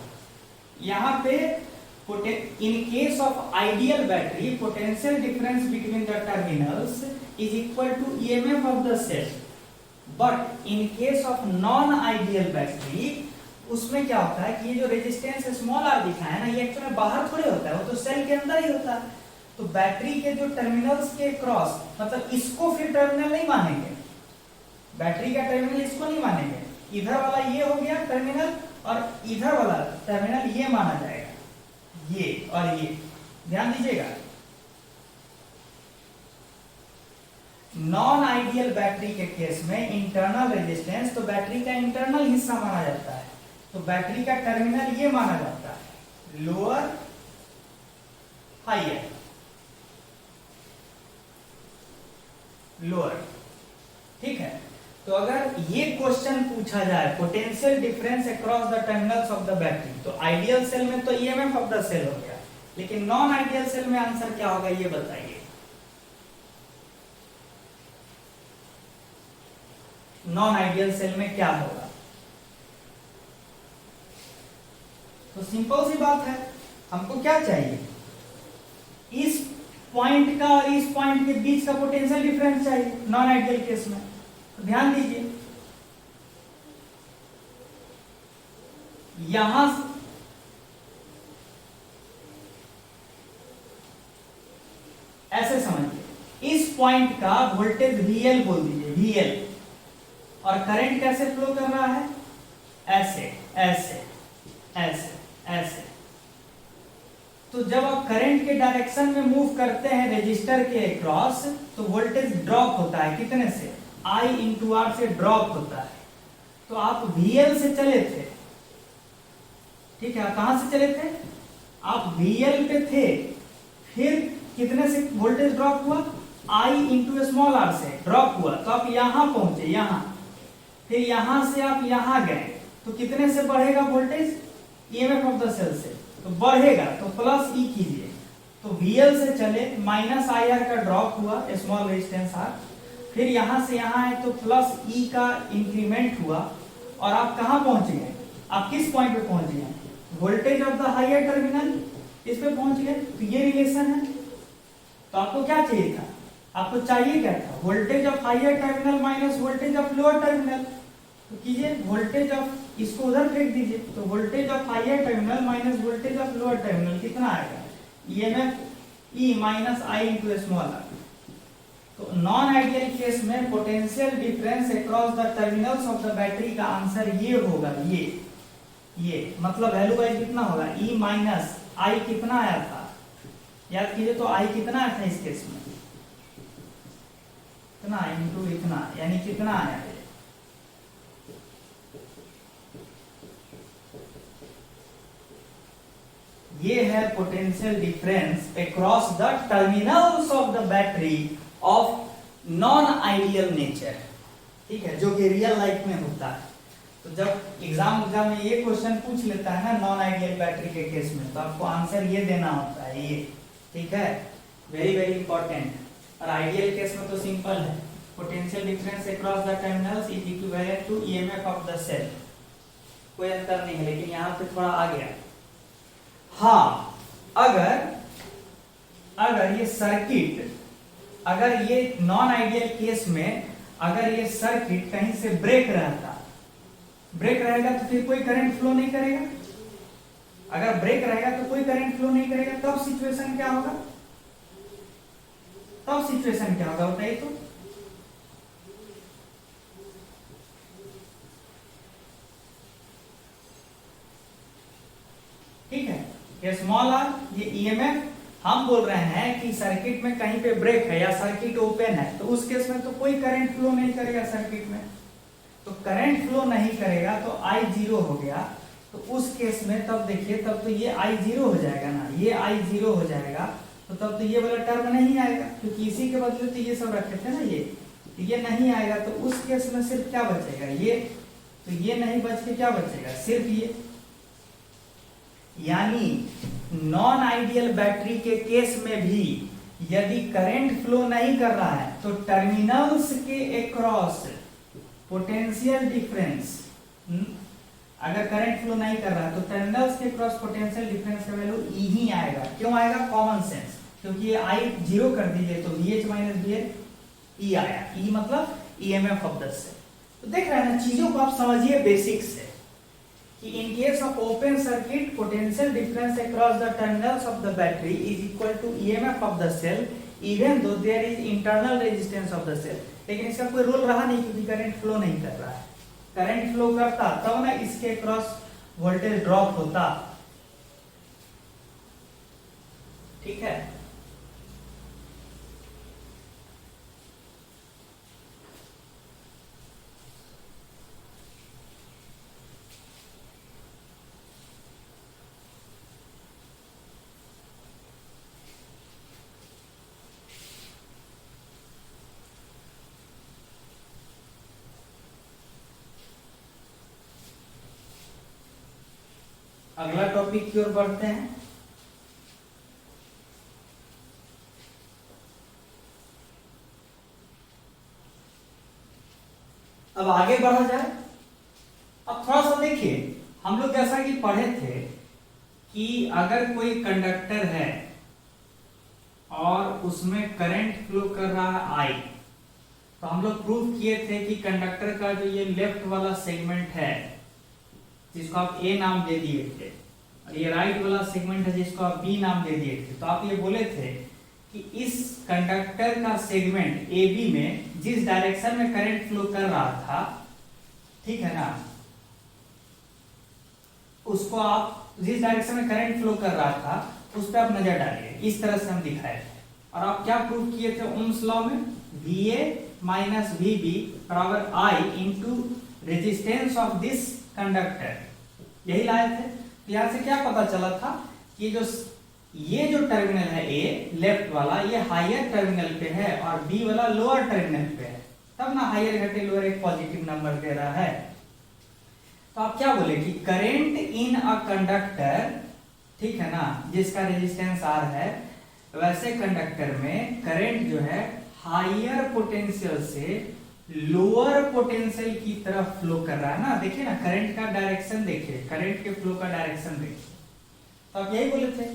यहाँ पे in case of ideal battery, potential difference between the terminals is equal to EMF of the cell. But in case of non-ideal battery, उसमें क्या होता है कि ये जो रेजिस्टेंस स्मॉल आर दिखा है ना, ये एक्चुअली में बाहर थोड़े होता है, वो तो सेल के अंदर ही होता है। तो बैटरी के जो टर्मिनल्स के क्रॉस, मतलब इसको फिर टर्मिनल नहीं मानेंगे, बैटरी का टर्मिनल इसको नहीं मानेंगे, इधर वाला ये हो गया टर्मिनल और इधर वाला टर्मिनल ये माना जाएगा, ये और ये। ध्यान दीजिएगा, नॉन आइडियल बैटरी के केस में इंटरनल रेजिस्टेंस तो बैटरी का इंटरनल हिस्सा माना जाता है, तो बैटरी का टर्मिनल ये माना जाता है, लोअर हायर, लोअर। ठीक है, तो अगर ये क्वेश्चन पूछा जाए potential difference across the terminals of the battery, तो आइडियल सेल में तो ईएमएफ ऑफ द सेल हो गया, लेकिन नॉन आइडियल सेल में आंसर क्या होगा ये बताइए। नॉन आइडियल सेल में क्या होगा? तो सिंपल सी बात है, हमको क्या चाहिए, इस पॉइंट का और इस पॉइंट के बीच का पोटेंशियल डिफरेंस चाहिए नॉन आइडियल केस में। तो ध्यान दीजिए, यहां ऐसे समझिए, इस पॉइंट का वोल्टेज VL बोल दीजिए, VL, और करंट कैसे फ्लो कर रहा है, ऐसे ऐसे ऐसे ऐसे। तो जब आप करंट के डायरेक्शन में मूव करते हैं रेजिस्टर के क्रॉस, तो वोल्टेज ड्रॉप होता है, कितने से, I इंटू R से ड्रॉप होता है। तो आप VL से चले थे, ठीक है, कहां से चले थे, आप VL पे थे, फिर कितने से वोल्टेज ड्रॉप हुआ, I इंटू स्मॉल r से ड्रॉप हुआ, तो आप यहां पहुंचे, यहां, फिर यहां से आप यहां गए, तो कितने से बढ़ेगा voltage, EMF of the cell से, तो बढ़ेगा, तो प्लस ई कीजिए, तो VL से चले, माइनस IR का ड्रॉप हुआ, स्मॉल रेजिस्टेंस R, फिर यहां से यहां है तो प्लस ई का इंक्रीमेंट हुआ, और आप कहां पहुंच गए, आप किस पॉइंट पे पहुंच गए, voltage of the higher terminal, इस पे पहुंच गए। तो ये रिलेशन है। तो आपको क्या चाहिए था, आपको चाहिए क्या था, voltage of higher terminal minus voltage of lower terminal. तो कीजिए, वोल्टेज ऑफ, इसको उधर फेंक दीजिए, तो voltage of higher terminal minus voltage of lower terminal कितना आएगा, EMF E minus I into small R. तो नॉन आइडियल केस में potential difference across the terminals of the battery का आंसर ये होगा, ये मतलब वैल्यू वाइज कितना होगा, ई माइनस आई कितना आया था, याद कीजिए, तो आई कितना आया था इस केस में, इतना इंटू इतना, यानी कितना आया है, ये है potential difference across the terminals of the battery of non ideal nature. ठीक है, जो कि रियल लाइफ में होता है। तो जब एग्जाम में ये क्वेश्चन पूछ लेता है ना नॉन आइडियल बैटरी के केस में, तो आपको आंसर ये देना होता है, ये, ठीक है, वेरी वेरी इंपॉर्टेंट। और आइडियल केस में तो सिंपल है, potential difference across the terminals is equivalent to EMF of the cell, कोई अंतर नहीं है, लेकिन यहाँ पे थोड़ा आ गया। हाँ, अगर अगर ये सर्किट, अगर ये नॉन आइडियल केस में अगर ये सर्किट कहीं से ब्रेक रहता, ब्रेक रहेगा तो फिर कोई करंट फ्लो नहीं करेगा। अगर ब्रेक रहेगा तो कोई करंट फ्लो नहीं करेगा, तब सिचुएशन क्या होगा, तब सिचुएशन क्या होगा बताइए तो। ठीक है, ये स्मॉल आर, ये ईएमएफ। हम बोल रहे हैं कि सर्किट में कहीं पे ब्रेक है या सर्किट ओपन है, तो उस केस में तो कोई करंट फ्लो नहीं करेगा सर्किट में। तो करंट फ्लो नहीं करेगा तो आई जीरो हो गया। तो उस केस में तब देखिए, तब तो ये आई जीरो हो जाएगा ना, ये आई जीरो हो जाएगा। तो तब तो ये वाला टर्म नहीं आएगा, क्योंकि इसी के बदले तो ये सब रखे थे ना, ये नहीं आएगा। तो उस केस में सिर्फ क्या बचेगा, ये, तो ये नहीं बच के क्या बचेगा, सिर्फ ये। यानी नॉन आइडियल बैटरी के केस में भी यदि करंट फ्लो नहीं कर रहा है तो टर्मिनल्स के अक्रॉस पोटेंशियल डिफरेंस, अगर करंट फ्लो नहीं कर रहा है तो टर्मिनल्स के क्रॉस पोटेंशियल डिफरेंस का वैल्यू ई ही आएगा। क्यों आएगा, कॉमन सेंस, क्योंकि ये आई जीरो कर दीजिए तो VH माइनस VL ई आया, ई मतलब ईएमएफ ऑफ द सेल। तो देख रहे हैं ना, चीजों को आप समझिए बेसिक से कि in case of open circuit potential difference across the terminals of the battery is equal to EMF of the cell even though there is internal resistance of the cell. लेकिन इसका कोई रोल रहा नहीं, क्योंकि करंट फ्लो नहीं कर रहा है। करंट फ्लो करता तब ना इसके क्रॉस वोल्टेज ड्रॉप होता। ठीक है, अगला टॉपिक की ओर बढ़ते हैं। अब आगे बढ़ा जाए। अब थोड़ा सा देखिए, हम लोग जैसा कि पढ़े थे कि अगर कोई कंडक्टर है और उसमें करंट फ्लो कर रहा है आई, तो हम लोग प्रूव किए थे कि कंडक्टर का जो ये लेफ्ट वाला सेगमेंट है जिसको आप ए नाम दे दिए थे, और ये राइट वाला सेगमेंट है जिसको आप बी नाम दे दिए थे, तो आप ये बोले थे कि इस कंडक्टर का सेगमेंट ए बी में जिस डायरेक्शन में करंट फ्लो कर रहा था, ठीक है ना, उसको आप जिस डायरेक्शन में करंट फ्लो कर रहा था उस पर आप नजर डालिए। इस तरह से हम दिखाए थे। और आप क्या प्रूव किए थे ओम्स लॉ में, VA माइनस VB बराबर I into resistance of this conductor, यही लाए थे। तो यहां से क्या पता चला था कि ये जो टर्मिनल है ए लेफ्ट वाला, ये हायर टर्मिनल पे है और बी वाला लोअर टर्मिनल पे है, तब ना हायर घटे लोअर एक पॉजिटिव नंबर दे रहा है। तो आप क्या बोले कि करंट इन अ कंडक्टर, ठीक है ना, जिसका रेजिस्टेंस आर है, वैसे कंडक्टर में करंट जो है हायर पोटेंशियल से लोअर पोटेंशियल की तरफ फ्लो कर रहा है ना। देखिए ना, करंट का डायरेक्शन देखिए, करंट के फ्लो का डायरेक्शन देखिए। तो आप यही बोले थे,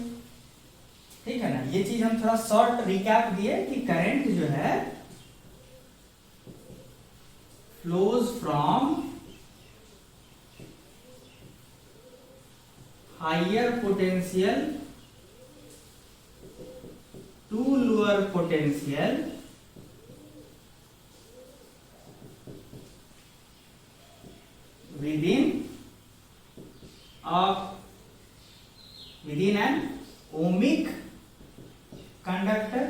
ठीक है ना। ये चीज हम थोड़ा शॉर्ट रिकैप दिए कि करंट जो है flows from higher potential to lower potential within an ohmic conductor.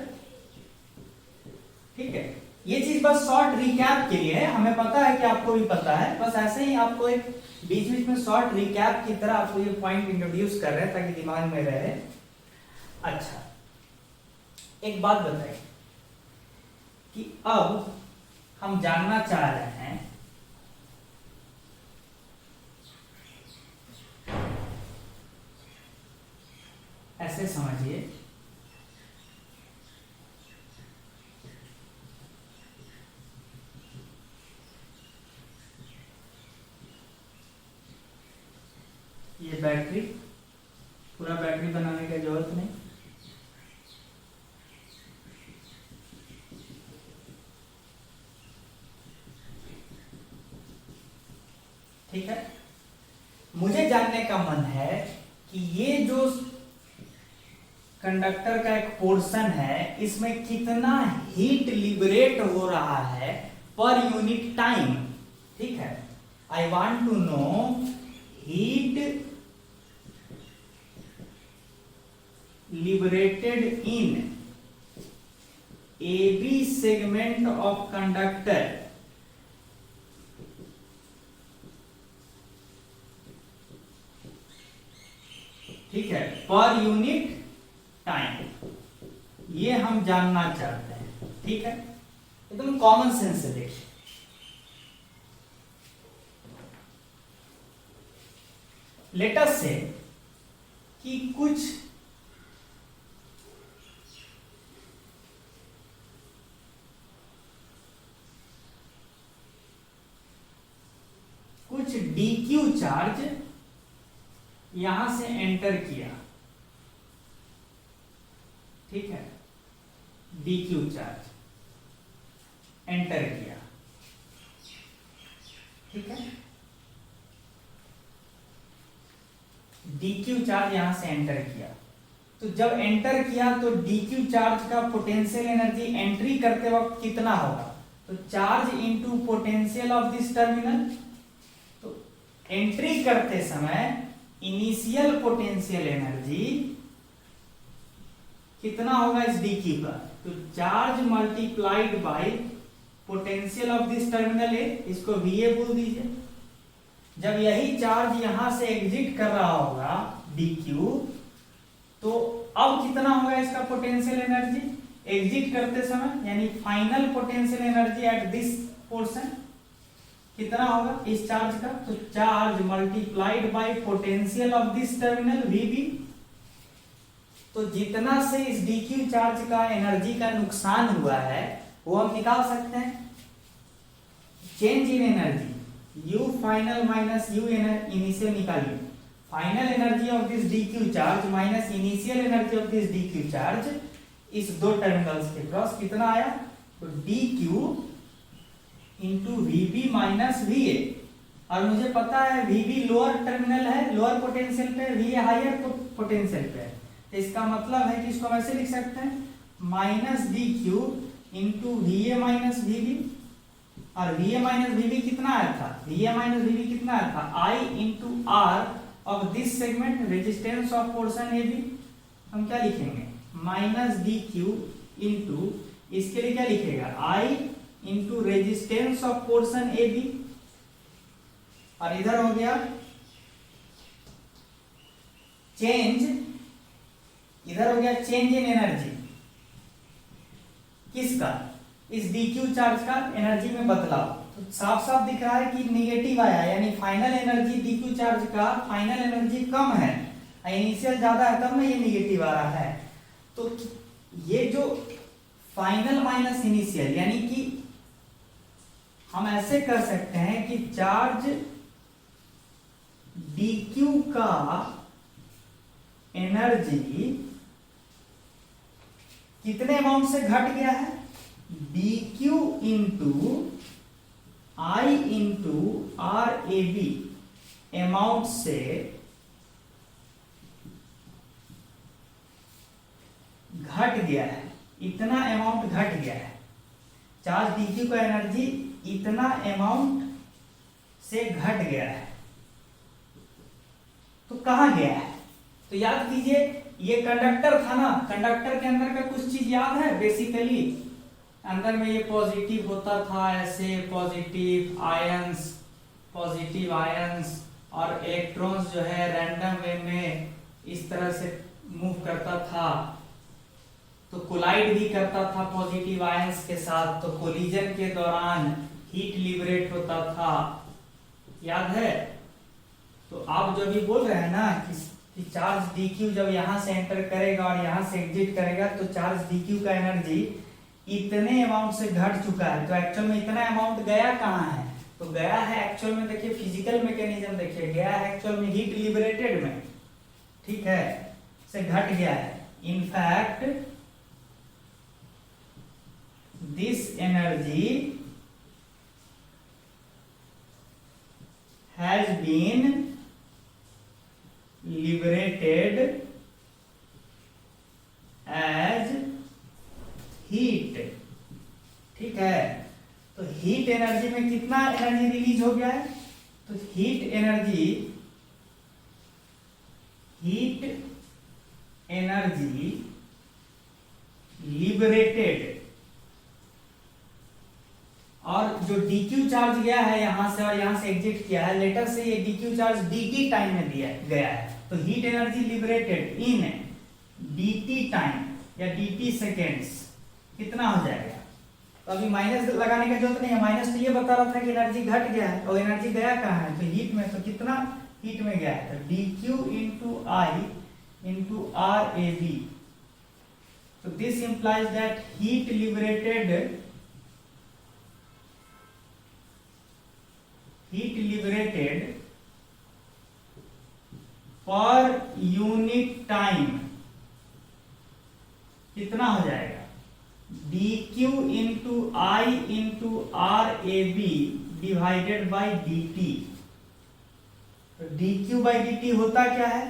ठीक है, ये चीज बस शॉर्ट रिकैप के लिए है, हमें पता है कि आपको भी पता है, बस ऐसे ही आपको एक बीच बीच में शॉर्ट रिकैप की तरह आपको ये पॉइंट इंट्रोड्यूस कर रहे हैं ताकि दिमाग में रहे। अच्छा, एक बात बताइए कि अब हम जानना चाह रहे हैं ऐसे समझिए, ये बैटरी, पूरा बैटरी बनाने की जरूरत नहीं, ठीक है, मुझे जानने का मन है कि ये जो कंडक्टर का एक पोर्शन है इसमें कितना हीट लिबरेट हो रहा है पर यूनिट टाइम। ठीक है, I want to know heat liberated in AB segment of conductor ठीक है पर यूनिट टाइम, ये हम जानना चाहते हैं। ठीक है, एकदम कॉमन सेंस से देखिए, लेट अस से कि कुछ dq चार्ज यहां से एंटर किया। ठीक है, dq चार्ज एंटर किया। ठीक है, dq चार्ज यहां से एंटर किया, तो जब एंटर किया तो dq चार्ज का पोटेंशियल एनर्जी एंट्री करते वक्त कितना होगा, तो charge into potential of this terminal. तो एंट्री करते समय इनिशियल पोटेंशियल एनर्जी कितना होगा इस dq का, तो charge multiplied by potential of this terminal ए, इसको va बोल दीजिए। जब यही चार्ज यहां से एग्जिट कर रहा होगा dq, तो अब कितना होगा इसका पोटेंशियल एनर्जी एग्जिट करते समय, यानी final potential energy at this portion कितना होगा इस चार्ज का, तो charge multiplied by potential of this terminal vb। तो जितना से इस dq चार्ज का एनर्जी का नुकसान हुआ है वो हम निकाल सकते हैं। Change in energy u final minus u initial निकालिए, final energy of this dq charge minus initial energy of this dq charge इस दो टर्मिनल्स के क्रॉस कितना आया, तो dq into vb minus va। और मुझे पता है vb लोअर टर्मिनल है, लोअर पोटेंशियल पे, va हायर पोटेंशियल पे है, तो इसका मतलब है कि इसको हम ऐसे लिख सकते हैं minus dq into va minus vb। और va माइनस vb कितना आया था, va माइनस vb कितना आया था, I into r of this segment resistance of portion A B. हम क्या लिखेंगे माइनस dq इंटू, इसके लिए क्या लिखेगा I into resistance of portion A B, और इधर हो गया चेंज, इधर हो गया चेंज इन एनर्जी किसका, इस dq चार्ज का एनर्जी में बदलाव। तो साफ साफ दिख रहा है कि निगेटिव आया, यानी फाइनल एनर्जी dq चार्ज का फाइनल एनर्जी कम है, इनिशियल ज्यादा है, तब ना ये निगेटिव आ रहा है। तो ये जो फाइनल माइनस इनिशियल, यानी कि हम ऐसे कर सकते हैं कि चार्ज dq का एनर्जी कितने अमाउंट से घट गया है, dq into I into R A B amount से घट गया है, इतना अमाउंट घट गया है। चार्ज dq का एनर्जी इतना अमाउंट से घट गया है, तो कहां गया है, तो याद कीजिए ये कंडक्टर था ना, कंडक्टर के अंदर का कुछ चीज याद है, बेसिकली अंदर में ये पॉजिटिव होता था, ऐसे पॉजिटिव आयंस और इलेक्ट्रॉन्स जो है रैंडम वे में इस तरह से मूव करता था, तो कोलाइड भी करता था पॉजिटिव आयंस के साथ, तो कोलिजन के दौरान हीट लिबरेट होता था, याद है। तो आप जो भी बोल रहे हैं ना कि चार्ज dq जब यहां से एंटर करेगा और यहां से एग्जिट करेगा, तो चार्ज dq का एनर्जी इतने अमाउंट से घट चुका है, तो एक्चुअल में इतना अमाउंट गया कहां है, तो गया है एक्चुअल में, देखिए फिजिकल मैकेनिज्म देखिए, गया है एक्चुअल में हीट लिबरेटेड में, ठीक है, से घट गया है। In fact this energy has been liberated as heat. ठीक है, तो हीट एनर्जी में कितना एनर्जी रिलीज हो गया है? तो हीट एनर्जी लिबरेटेड, और जो dq चार्ज गया है यहां से और यहां से एग्जिट किया है, लेटर से ये dq चार्ज dt टाइम में दिया गया है, तो हीट एनर्जी लिबरेटेड इन dt टाइम या dt सेकेंड्स कितना हो जाएगा? तो अभी माइनस लगाने का जरूरत नहीं है, माइनस तो ये बता रहा था कि एनर्जी घट गया है, और एनर्जी गया कहाँ है? तो हीट में, तो कितना हीट में गया है? तो dq into I into R A B. So this implies that heat liberated per unit time कितना हो जाएगा? dq into I into R A B divided by dt। तो dq बाई dt होता क्या है?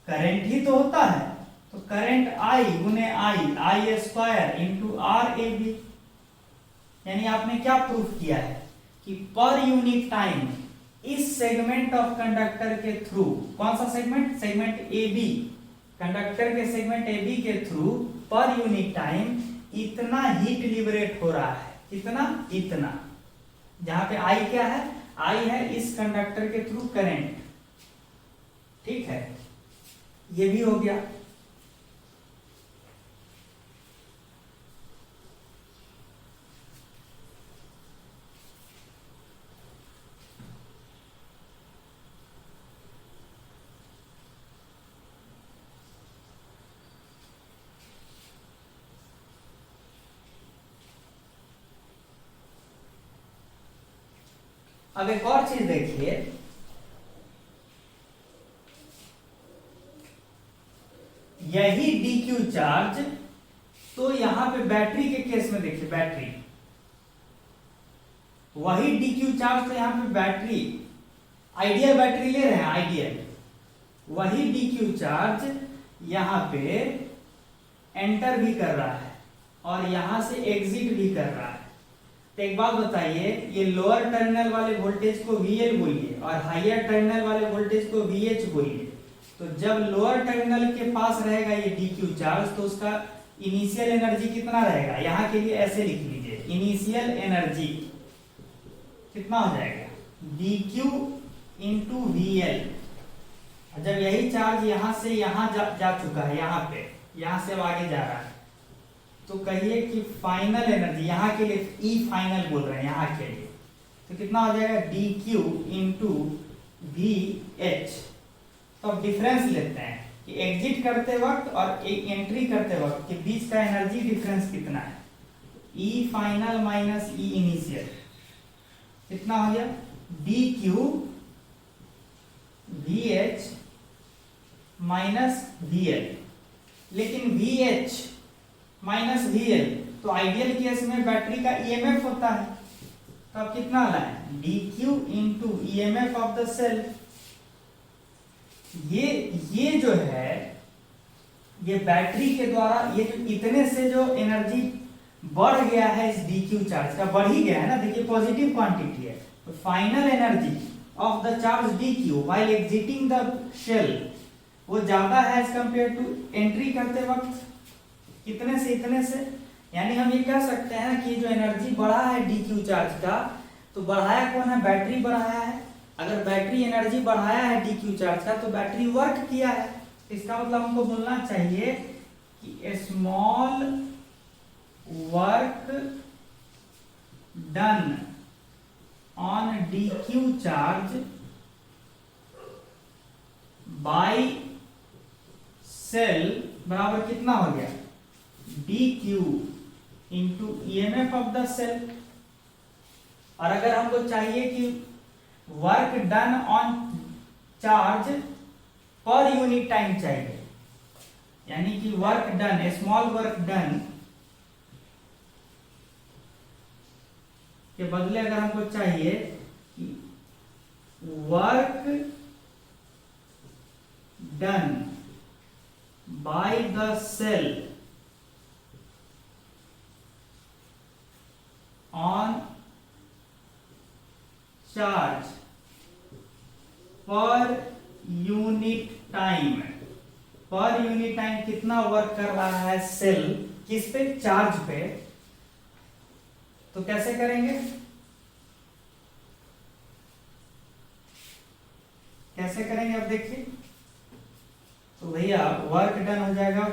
करंट ही तो होता है, तो करंट I गुने I square into R A B. यानी आपने क्या प्रूफ किया है कि पर यूनिट टाइम इस सेगमेंट ऑफ कंडक्टर के थ्रू, कौन सा segment? Segment A B, conductor के सेगमेंट ए बी के थ्रू पर यूनिट टाइम इतना हीट लिबरेट हो रहा है। कितना? इतना। जहां पे आई क्या है? आई है इस कंडक्टर के थ्रू करंट। ठीक है, ये भी हो गया। अब एक और चीज देखिए, यही dq चार्ज तो यहां पे बैटरी के केस में देखिए, बैटरी, वही dq चार्ज तो यहां पे बैटरी, आइडियल बैटरी ले रहे हैं, आइडियल, वही dq चार्ज यहां पे एंटर भी कर रहा है और यहां से एग्जिट भी कर रहा है। तो एक बात बताइए, ये लोअर टर्मिनल वाले वोल्टेज को VL बोलिए और हायर टर्मिनल वाले वोल्टेज को VH बोलिए। तो जब लोअर टर्मिनल के पास रहेगा ये dq चार्ज, तो उसका इनिशियल एनर्जी कितना रहेगा? यहां के लिए ऐसे लिख लीजिए, इनिशियल एनर्जी कितना हो जाएगा? dq into VL। जब यही चार्ज यहां से यहां जा चुका है, यहां से अब आगे जा रहा है, तो कहिए कि फाइनल एनर्जी, यहां के लिए E फाइनल बोल रहे हैं, यहां के लिए, तो कितना हो जाएगा? dq into VH। तो अब डिफरेंस लेते हैं कि एग्जिट करते वक्त और एंट्री करते वक्त के बीच का एनर्जी डिफरेंस कितना है? E final minus E initial कितना हो गया? dq VH minus VL। लेकिन VH माइनस VL तो आइडियल केस में बैटरी का EMF होता है, तो अब कितना लाए? dq into EMF of the cell. ये जो है, ये बैटरी के द्वारा, ये जो इतने से जो एनर्जी बढ़ गया है इस dq चार्ज का, बढ़ ही गया है ना, देखिए पॉजिटिव क्वांटिटी है, तो final energy of the charge dq while exiting the shell वो ज्यादा है एज कंपेयर टू एंट्री करते वक्त, कितने से इतने से। यानी हम ये कह सकते हैं कि जो एनर्जी बढ़ा है dq चार्ज का, तो बढ़ाया कौन है? बैटरी बढ़ाया है। अगर बैटरी एनर्जी बढ़ाया है dq चार्ज का, तो बैटरी वर्क किया है। इसका मतलब हमको बोलना चाहिए कि small work done on dq charge by cell बराबर कितना हो गया? dq into EMF of the cell. और अगर हमको चाहिए कि work done on charge per unit time चाहिए, यानी कि work done, small work done के बदले अगर हमको चाहिए कि work done by the cell on charge per unit time. Per unit time कितना वर्क कर रहा है सेल किस पे, चार्ज पे। तो कैसे करेंगे, कैसे करेंगे अब देखिए। तो भैया वर्क डन हो जाएगा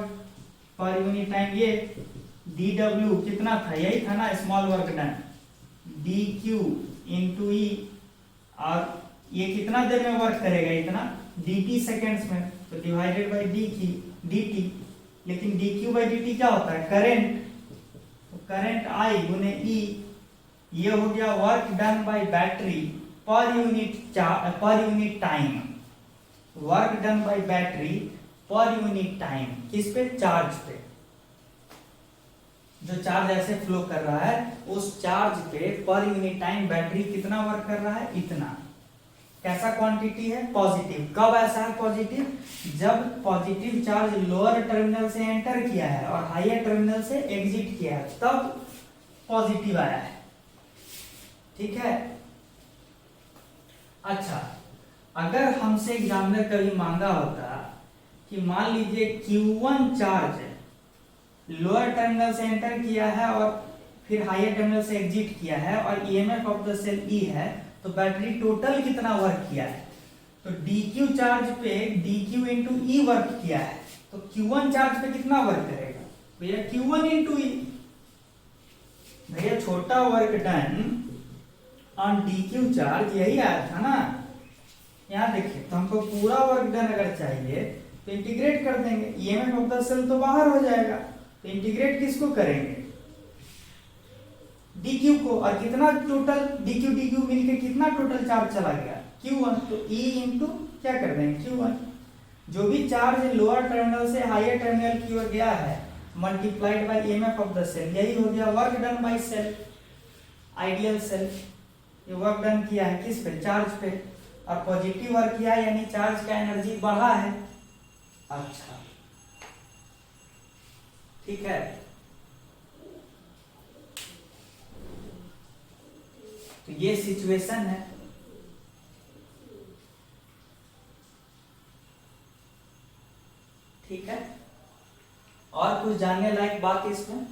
पर यूनिट टाइम, ये डी डब्ल्यू कितना था, यही था ना small work done, D Q into E, और ये कितना देर में वर्क करेगा, इतना डी टी सेकेंड्स में, तो डिवाइडेड बाई डी की डी टी। लेकिन D Q by D T क्या होता है, करंट, तो करंट आई गुने ई, ये हो गया work done by battery per unit time. Work done by battery per unit time किस पे, चार्ज पे। जो चार्ज ऐसे फ्लो कर रहा है उस चार्ज पे पर यूनिट टाइम बैटरी कितना वर्क कर रहा है, इतना। कैसा क्वांटिटी है, पॉजिटिव। कब ऐसा है पॉजिटिव, जब पॉजिटिव चार्ज लोअर टर्मिनल से एंटर किया है और हायर टर्मिनल से एग्जिट किया है, तब पॉजिटिव आया है। ठीक है। अच्छा, अगर हमसे एग्जामिनर कभी मांगा होता कि मान लीजिए Q1 चार्ज लोअर टर्मिनल से एंटर किया है और फिर हायर टर्मिनल से एग्जिट किया है और EMF of the cell E है, तो बैटरी टोटल कितना वर्क किया है, तो DQ चार्ज पे DQ इंटू ई वर्क किया है, तो Q1 चार्ज पे कितना वर्क करेगा भैया, Q1 इंटू ई। भैया छोटा work done on DQ charge यही आया था ना, यहाँ देखिए। तो हमको पूरा वर्क डन अगर चाहिए तो इंटीग्रेट कर देंगे, ईएमएफ ऑफ द सेल तो बाहर हो जाएगा, तो इंटीग्रेट किसको करेंगे, DQ को, और कितना टोटल DQ मिलके कितना टोटल चार्ज चला गया, Q1, तो E इंटू क्या कर देंगे Q1। जो भी चार्ज लोअर टर्मिनल से हायर टर्मिनल की ओर गया है multiplied by EMF of the cell, यही हो गया work done by cell, ideal cell. ये वर्क डन किया है किस पे, चार्ज पे, और पॉजिटिव वर्क किया है यानी चार्ज का एनर्जी बढ़ा है। अच्छा ठीक है। तो ये सिचुएशन है। ठीक है, और कुछ जानने लायक बात इसमें,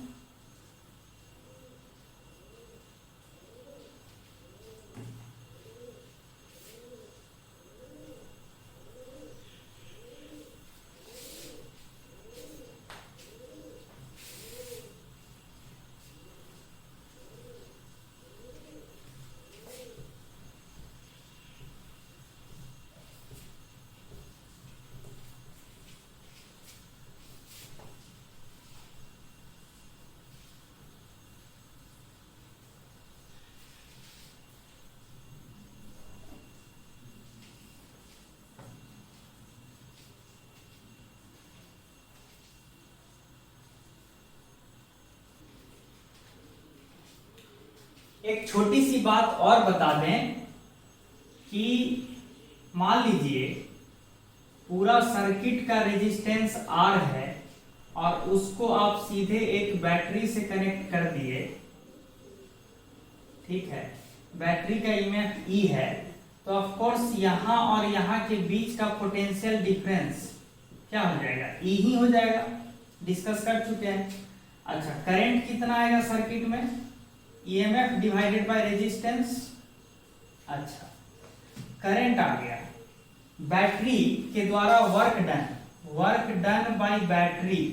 एक छोटी सी बात और बता दें कि मान लीजिए पूरा सर्किट का रेजिस्टेंस R है और उसको आप सीधे एक बैटरी से कनेक्ट कर दिए, ठीक है, बैटरी का ईएमएफ E है, तो ऑफ कोर्स यहां और यहां के बीच का पोटेंशियल डिफरेंस क्या हो जाएगा, E ही हो जाएगा, डिस्कस कर चुके हैं। अच्छा, करंट कितना आएगा सर्किट में, ईएमएफ डिवाइडेड बाय रेजिस्टेंस। अच्छा, करंट आ गया, बैटरी के द्वारा work done by battery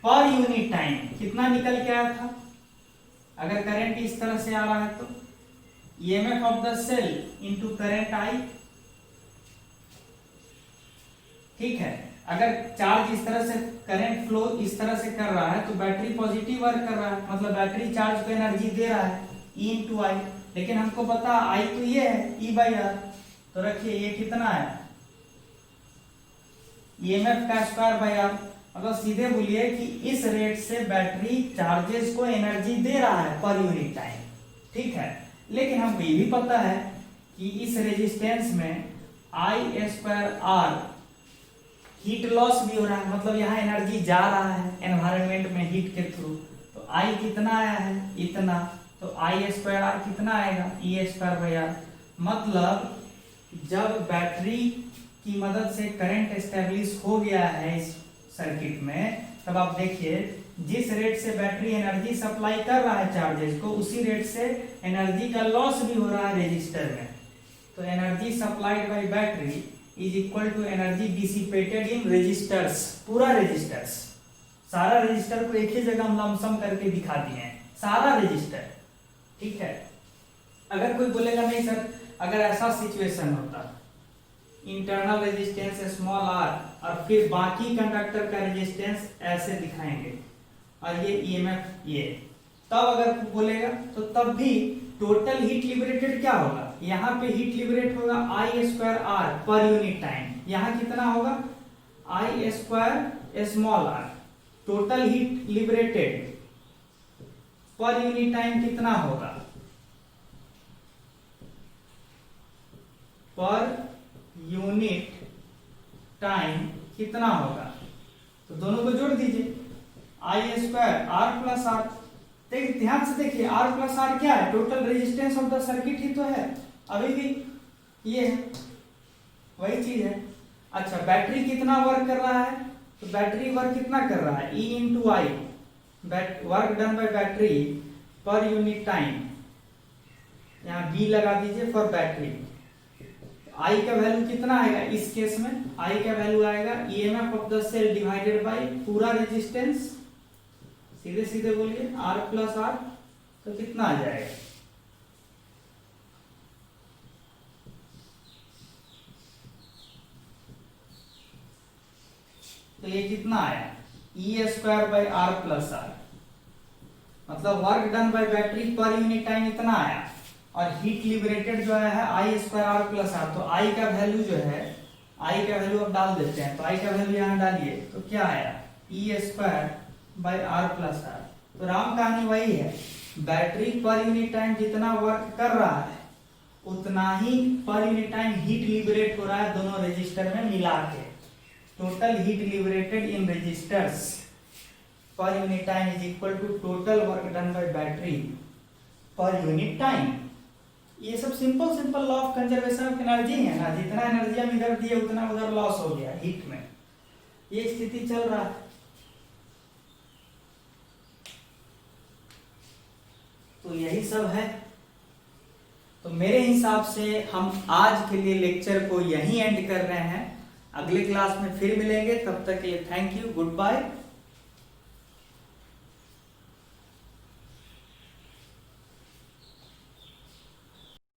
per unit time कितना निकल के आया था, अगर करंट इस तरह से आ रहा है तो EMF of the cell into current I. ठीक है, अगर चार्ज इस तरह से, करंट फ्लो इस तरह से कर रहा है तो बैटरी पॉजिटिव वर्क कर रहा है, मतलब बैटरी चार्ज को एनर्जी दे रहा है E इंटू आई। लेकिन हमको पता I तो ये है E बाई आर, तो रखिए ये कितना है ईएमएफ का स्क्वायर बाई आर, मतलब सीधे बोलिए कि इस रेट से बैटरी चार्जेस को एनर्जी दे रहा है पर यूनिट टाइम। ठीक है, लेकिन हमको ये भी पता है कि इस रेजिस्टेंस में I square R heat loss भी हो रहा है, मतलब यहाँ एनर्जी जा रहा है एनवायरनमेंट में हीट के थ्रू। तो I कितना आया है, इतना, तो I स्क्वायर आर कितना आएगा, E स्क्वायर बाई आर। मतलब जब बैटरी की मदद से करंट एस्टेब्लिश हो गया है इस सर्किट में, तब आप देखिए जिस रेट से बैटरी एनर्जी सप्लाई कर रहा है चार्जेस को, उसी रेट से एनर्जी का लॉस भी हो रहा है रेजिस्टर में। तो energy supplied by battery is equal to energy dissipated in resistors, पूरा रेजिस्टर्स, सारा रेजिस्टर को एक ही जगह हम लमसम करके दिखा दिए हैं, सारा रेजिस्टर, ठीक है। अगर कोई बोलेगा नहीं सर, अगर ऐसा सिचुएशन होता, इंटरनल रेजिस्टेंस स्मॉल आर और फिर बाकी कंडक्टर का रेजिस्टेंस ऐसे दिखाएंगे और ये ईएमएफ ये, तब अगर बोलेगा तो तब भी टोटल हीट लिबरेटेड क्या होगा, यहाँ पे हीट लिबरेट होगा I square R per unit time, यहाँ कितना होगा I square small R. Total heat liberated per unit time कितना होगा, पर यूनिट टाइम कितना होगा, तो दोनों को जोड़ दीजिए, I square R plus R. देखिए ध्यान से देखिए, आर प्लस आर क्या है, total resistance of the circuit ही तो है, अभी भी ये है, वही चीज है। अच्छा बैटरी कितना वर्क कर रहा है, तो बैटरी वर्क कितना कर रहा है, E into I, work done by battery per unit time, यहाँ बी लगा दीजिए फॉर बैटरी। आई का वैल्यू कितना आएगा इस केस में, आई का वैल्यू आएगा EMF of the cell divided by पूरा रेजिस्टेंस, सीधे सीधे बोलिए आर प्लस आर, तो कितना आ जाएगा, तो ये कितना आया E square by R plus R, मतलब work done by battery per unit time इतना आया, और हीट लिबरेटेड जो है I square R plus R. तो I का वैल्यू जो है, I का वैल्यू अब डाल देते हैं, तो I का वैल्यू यहाँ डालिए, तो क्या आया E square by R plus R. तो राम कहानी वही है, बैटरी पर यूनिट टाइम जितना वर्क कर रहा है उतना ही पर यूनिट टाइम हीट लिबरेट हो रहा है दोनों रेजिस्टर में मिला के। Total heat liberated in resistors per unit time is equal to total work done by battery per unit time. ये सब simple simple law of conservation of energy है ना, जितना एनर्जी हम इधर दिए उतना उधर लॉस हो गया हीट में, ये स्थिति चल रहा है। तो यही सब है। तो मेरे हिसाब से हम आज के लिए लेक्चर को यहीं एंड कर रहे हैं, अगले क्लास में फिर मिलेंगे, तब तक के लिए थैंक यू, गुड बाय।